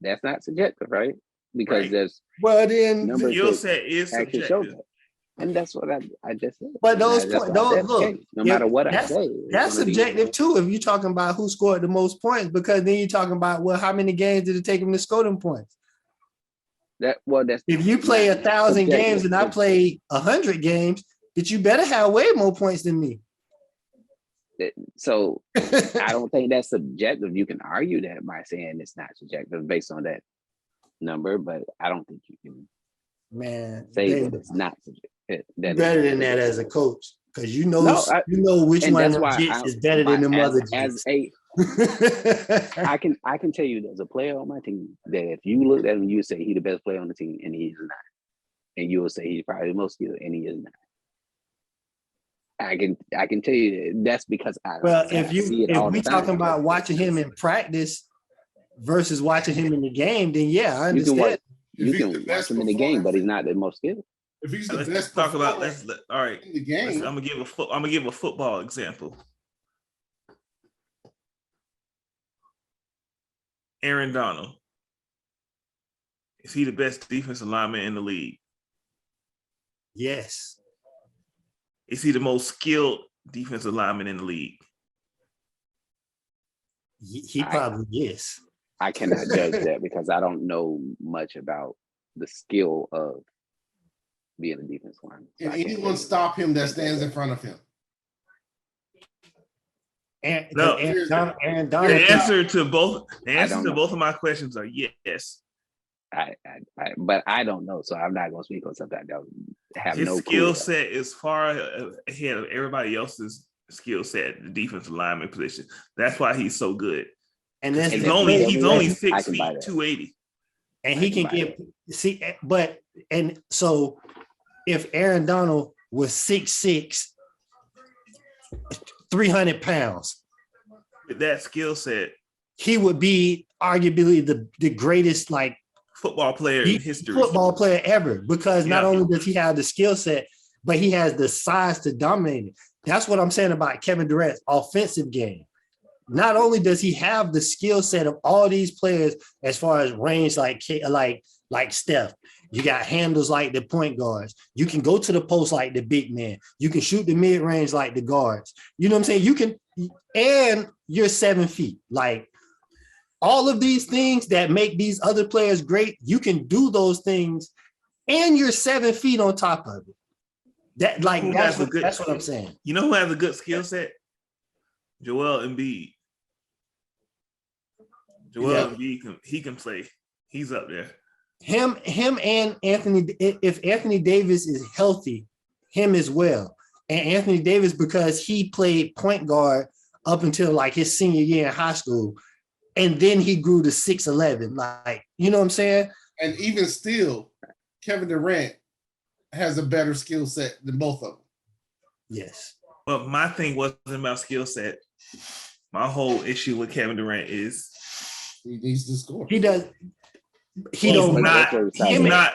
That's not subjective, right? Because Right. there's Well, then, numbers Skill that set is actually show subjective. that. And that's what I just said. but those That's points, why those that's the look. case. No matter what I that's- say, That's it's gonna be- subjective too. If you're talking about who scored the most points, because then you're talking about, well, how many games did it take him to score them points? That's If you play not 1,000 subjective. games and I play 100 games, but you better have way more points than me. So I don't think that's subjective. You can argue that by saying it's not subjective based on that number, but I don't think you can Man, say they that it's not subjective. That better it's than that as a coach, because you know, No, you know which and one of that's them why jits is better than them other as jits. a I can tell you there's a player on my team that if you looked at him, you say he's the best player on the team, and he's not. And you will say he's probably the most skilled, and he is not. I can tell you that's because I Well, I see it if all we the time. talking about watching him in practice versus watching him in the game, then yeah, I You can understand. you can watch him in the game, but he's not the most skilled. if he's the Let's best talk about. performer All right. in the game, I'm gonna give a football example. Aaron Donald. Is he the best defensive lineman in the league? Yes. Is he the most skilled defensive lineman in the league? He probably is. I cannot judge that because I don't know much about the skill of being a defense lineman. So can I can't anyone judge stop him that stands in front of him? No. Aaron The Donald. answer to both don't know. both of my questions are yes. but I don't know, so I'm not going to speak on something I don't have His no skill clue. set is far ahead of everybody else's skill set, the defensive lineman position. That's why he's so good. And that's He's the only thing. 6 I can buy feet, that. 280. And he I can can buy get see, but and so if Aaron Donald was 6'6", 300 pounds, With that skill set, he would be arguably the greatest football player in history. football player ever, because not Yeah. only does he have the skill set, but he has the size to dominate it. That's what I'm saying about Kevin Durant's offensive game. Not only does he have the skill set of all these players as far as range, like Steph, you got handles like the point guards. You can go to the post like the big man. You can shoot the mid range like the guards. You know what I'm saying? You can, and you're 7 feet. Like all of these things that make these other players great, you can do those things, and you're 7 feet on top of it. That's what I'm saying. You know who has a good skill set? Joel Embiid. Joel Embiid he can play. He's up there. Him and Anthony, if Anthony Davis is healthy, him as well. And Anthony Davis, because he played point guard up until like his senior year in high school, and then he grew to 6'11". You know what I'm saying? And even still, Kevin Durant has a better skill set than both of them. Yes. But my thing wasn't about skill set. My whole issue with Kevin Durant is He needs to score. He does. He he's don't. not. He's not.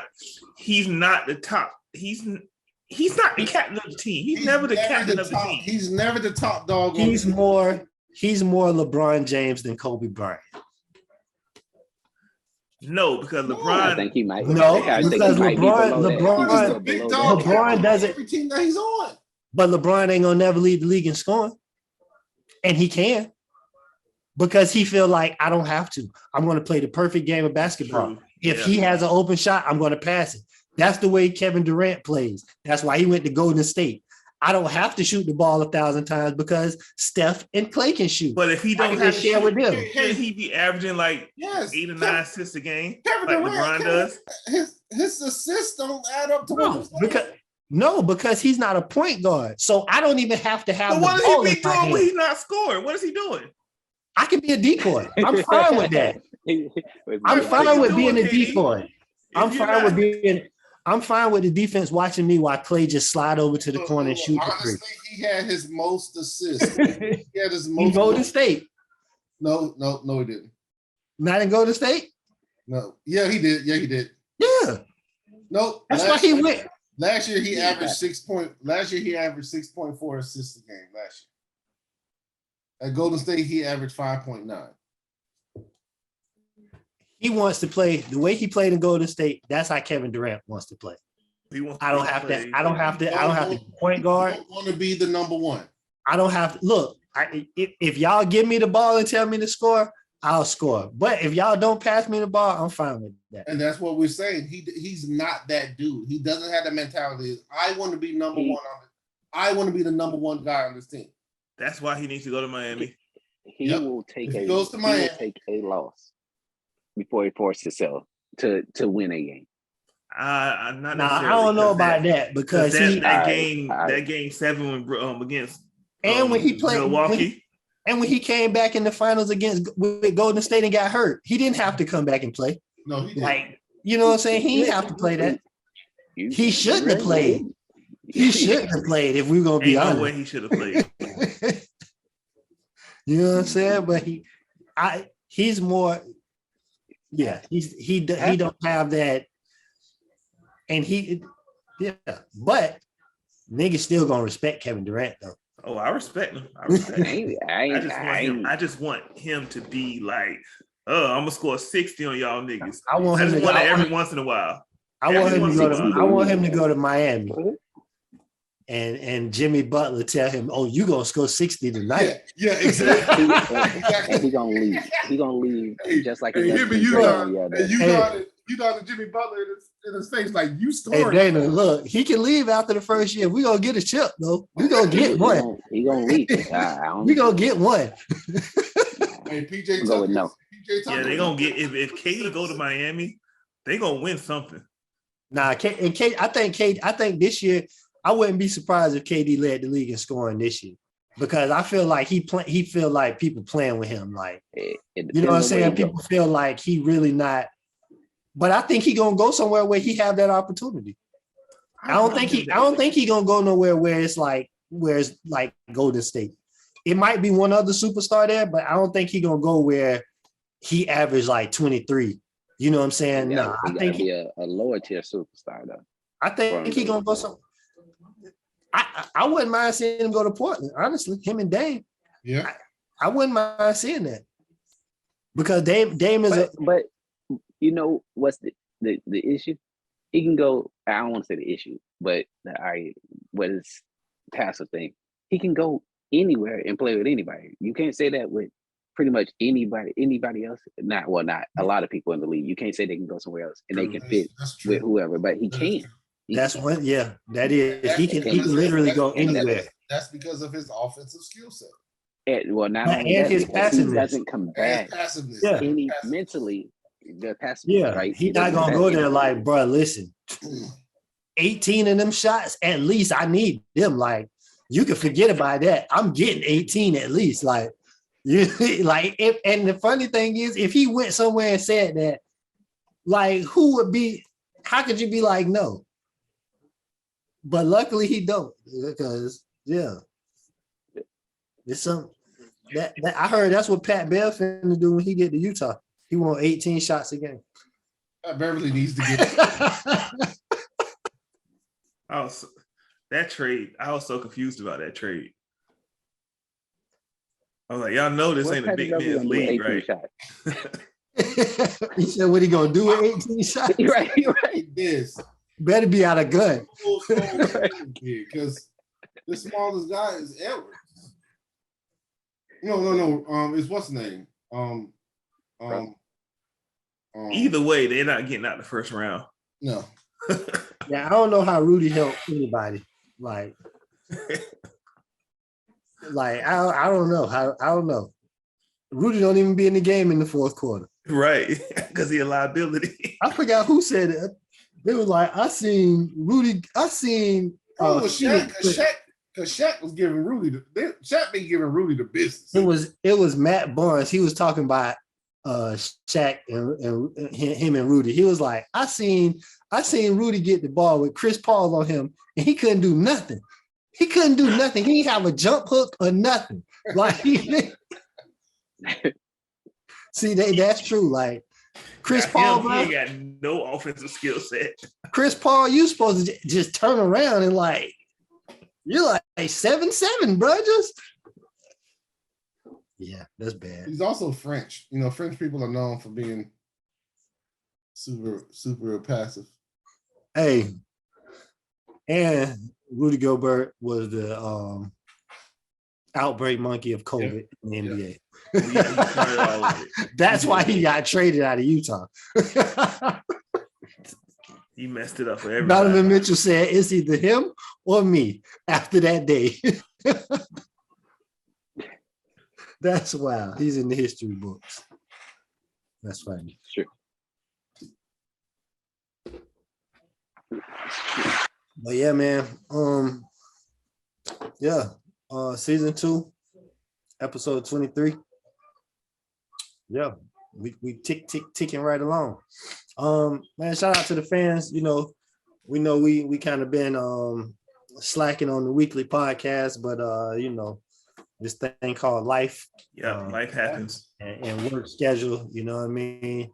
He's not the top. He's not the captain of the team. He's never the captain of the team. He's never the top dog. He's more LeBron James than Kobe Bryant. No, because No, LeBron. I think he might. No, I think because he might be below that. LeBron- He's still big below dog. that. LeBron doesn't- Every team that he's on. But LeBron ain't gonna never lead the league in scoring, and he can. because he feel like I don't have to. I'm going to play the perfect game of basketball. True. If Yeah. he has an open shot, I'm going to pass it. That's the way Kevin Durant plays. That's why he went to Golden State. I don't have to shoot the ball 1,000 times because Steph and Clay can shoot. But if he I don't can have just to share shoot, with them. shouldn't he be averaging like Yes. 8 or 9 assists a game, Kevin like Durant, LeBron does? His assists don't add up to Because he's not a point guard. So I don't even have to have But the what ball is in he be my doing when hand. he's not scoring? What is he doing? I can be a decoy. I'm fine with that. I'm fine with being a decoy. I'm fine with the defense watching me while Clay just slide over to the corner and shoot the three. Honestly, he had his most assists. He had his In most. Golden State. No, he didn't. Not in Golden State? No. Yeah, he did. Yeah. No. That's why he went. Last year he averaged 6.4 assists a game last year. At Golden State, he averaged 5.9. He wants to play the way he played in Golden State. That's how Kevin Durant wants to play. I don't have to point guard. Don't want to be the number one. I don't have to look. If y'all give me the ball and tell me to score, I'll score. But if y'all don't pass me the ball, I'm fine with that. And that's what we're saying. He's not that dude. He doesn't have the mentality. I want to be number one on it. I want to be the number one guy on this team. That's why he needs to go to Miami. He will take a loss before he forces himself to win a game. Not necessarily. I don't know about that because that game 7 against when he played Milwaukee. And when he came back in the finals with Golden State and got hurt, he didn't have to come back and play. No, he didn't. Like, you know what I'm saying? He didn't have to play that. He shouldn't have played. He shouldn't have played if we're gonna be honest. No way he should have played. You know what I'm saying? But he's more. Yeah, he don't have that, and but niggas still gonna respect Kevin Durant though. Oh, I respect him. I just want him to be like, I'm gonna score 60 on y'all niggas. I just want it every once in a while. I want him to go to Miami. And Jimmy Butler tell him, "Oh, you gonna score 60 tonight?" Yeah, exactly. He gonna leave. He gonna leave just like you know Jimmy Butler in his face like you scored. Hey, Dana, look, he can leave after the first year. We gonna get a chip though. We gonna get one. He gonna leave. We gonna get one. Hey, PJ, go with no. Yeah, they gonna get if KD go to Miami, they gonna win something. Nah, I think this year. I wouldn't be surprised if KD led the league in scoring this year because I feel like he feel like people playing with him. Like, you know what I'm saying? People feel like he really not. But I think he gonna go somewhere where he have that opportunity. I don't think he gonna go nowhere where it's like Golden State. It might be one other superstar there, but I don't think he gonna go where he averaged like 23. You know what I'm saying? No, I think he a lower tier superstar though. I think he gonna go somewhere. I wouldn't mind seeing him go to Portland, honestly. Him and Dame. Yeah. I wouldn't mind seeing that. Because Dame is but you know what's the issue? He can go, I don't want to say the issue, but what is passive thing? He can go anywhere and play with anybody. You can't say that with pretty much anybody else. Not a lot of people in the league. You can't say they can go somewhere else and they can fit with whoever, but he can. That is. He can literally go anywhere. That's because of his offensive skill set. And his passiveness. He doesn't come back. Mentally, the passiveness. Yeah, right? He's not gonna go there like, bro. Listen, 18 of them shots at least. I need them. Like, you can forget about that. I'm getting 18 at least. Like, and the funny thing is, if he went somewhere and said that, like, who would be? How could you be like no? But luckily he don't, because it's something that I heard that's what Pat Bev finna do when he get to Utah. He want 18 shots a game. Beverly needs to get that trade. I was so confused about that trade. I was like, y'all know this ain't a big man's league, right? He said, what he gonna do with 18 shots? Right. This better be out of gun. Because the smallest guy is Edwards. No. It's what's the name? Either way, they're not getting out the first round. No. Yeah, I don't know how Rudy helped anybody. Like I don't know how. I don't know. Rudy don't even be in the game in the fourth quarter. Right, because he a liability. I forgot who said it. They was like, I seen Rudy. I seen. Shaq. Because Shaq was giving Shaq been giving Rudy the business. It was Matt Barnes. He was talking about Shaq and him and Rudy. He was like, I seen Rudy get the ball with Chris Paul on him, and he couldn't do nothing. He couldn't do nothing. He didn't have a jump hook or nothing. Like, see, that's true. Like Chris Paul, he ain't got no offensive skill set. Chris Paul, you supposed to just turn around and like, you're like 7'7", bro. Just yeah, that's bad. He's also French. You know, French people are known for being super passive. Hey, and Rudy Gobert was the outbreak monkey of COVID in the NBA. That's why he got traded out of Utah. He messed it up for everybody. Donovan Mitchell said it's either him or me after that day. That's wild. He's in the history books. That's funny. Sure. But yeah, man. Season 2, episode 23. Yeah, we ticking right along. Man, shout out to the fans. You know we kind of been slacking on the weekly podcast, but you know, this thing called life. Yeah, life happens. And work schedule, you know what I mean?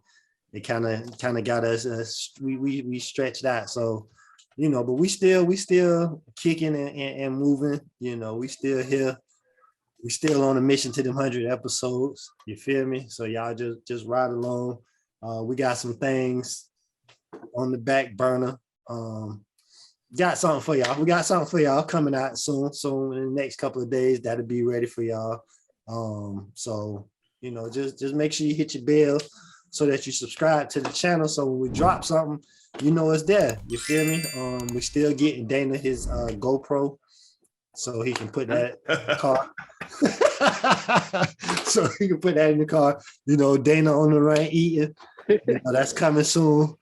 It kind of got us we stretched out. So, you know, but we still kicking and moving, you know, we still here. We still on a mission to them 100 episodes. You feel me? So y'all just ride along. We got some things on the back burner. Got something for y'all. We got something for y'all coming out soon. So in the next couple of days, that'll be ready for y'all. So you know, just make sure you hit your bell so that you subscribe to the channel. So when we drop something, you know it's there. You feel me? We still getting Dana his GoPro, so he can put that in the car. So he can put that in the car. You know, Dana on the right eating. You know, that's coming soon.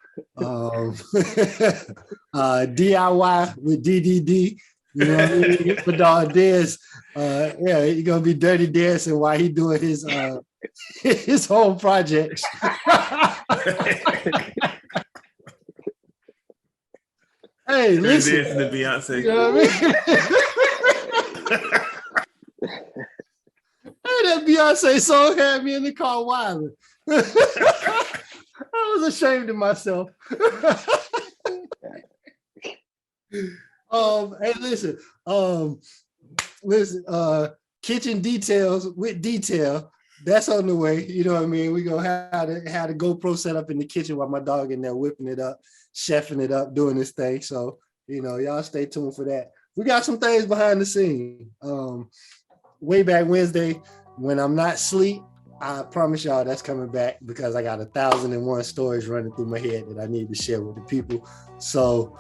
DIY with DDD. You know what I mean? For dog Dez. Yeah, you're gonna be dirty dancing while he doing his home projects. Hey, listen. Dancing to Beyonce. You know what I mean? Hey, that Beyonce song had me in the car wilding. I was ashamed of myself. Hey, listen, kitchen details with detail. That's on the way. You know what I mean? We gonna have the GoPro set up in the kitchen while my dog in there whipping it up, chefing it up, doing this thing. So, you know, y'all stay tuned for that. We got some things behind the scene. Way back Wednesday, when I'm not asleep, I promise y'all that's coming back because I got 1,001 stories running through my head that I need to share with the people. So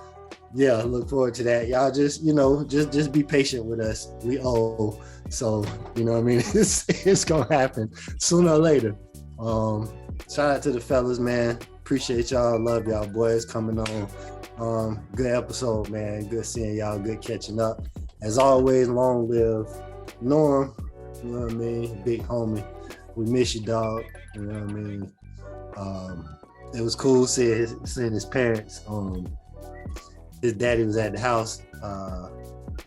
yeah, look forward to that. Y'all just, you know, just be patient with us. We owe. So, you know what I mean? It's gonna happen sooner or later. Shout out to the fellas, man. Appreciate y'all. Love y'all boys coming on. Good episode, man. Good seeing y'all. Good catching up. As always, long live Norm. You know what I mean? Big homie. We miss you, dog. You know what I mean? It was cool seeing his parents. His daddy was at the house,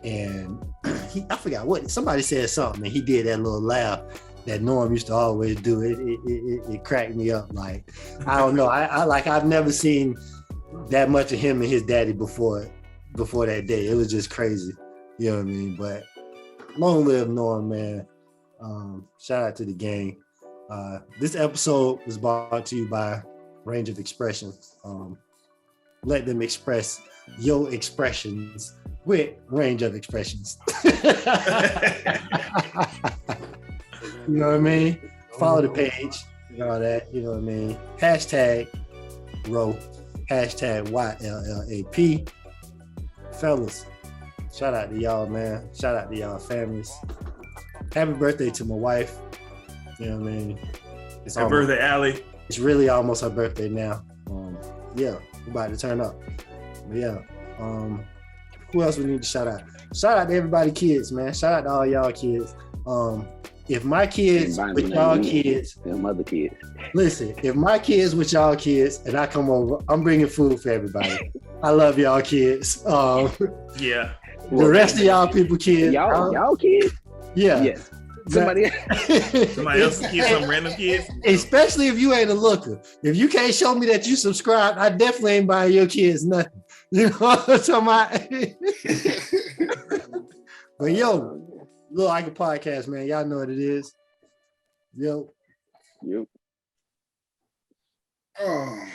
and I forgot what somebody said something, and he did that little laugh that Norm used to always do. It cracked me up. Like, I don't know. I've never seen that much of him and his daddy before that day. It was just crazy. You know what I mean? But long live Norm, man. Shout out to the gang. This episode was brought to you by Range of Expression. Let them express your expressions with Range of Expressions. You know what I mean? Follow the page and all that. You know what I mean? Hashtag row. Hashtag YLLAP. Fellas, shout out to y'all, man. Shout out to y'all families. Happy birthday to my wife. You know what I mean? It's Happy birthday, Allie. It's really almost her birthday now. Yeah, we're about to turn up. But yeah. Who else we need to shout out? Shout out to everybody kids, man. Shout out to all y'all kids. If my kids with y'all kids, them other kids. Listen, if my kids with y'all kids and I come over, I'm bringing food for everybody. I love y'all kids. Yeah. The rest of y'all people kids. Y'all kids? Yeah. Yes. Somebody else's kids, some random kids. Especially if you ain't a looker. If you can't show me that you subscribe, I definitely ain't buying your kids nothing. You know what I'm talking about? But yo, Look Like a Podcast, man. Y'all know what it is. Yo. Yep. Oh.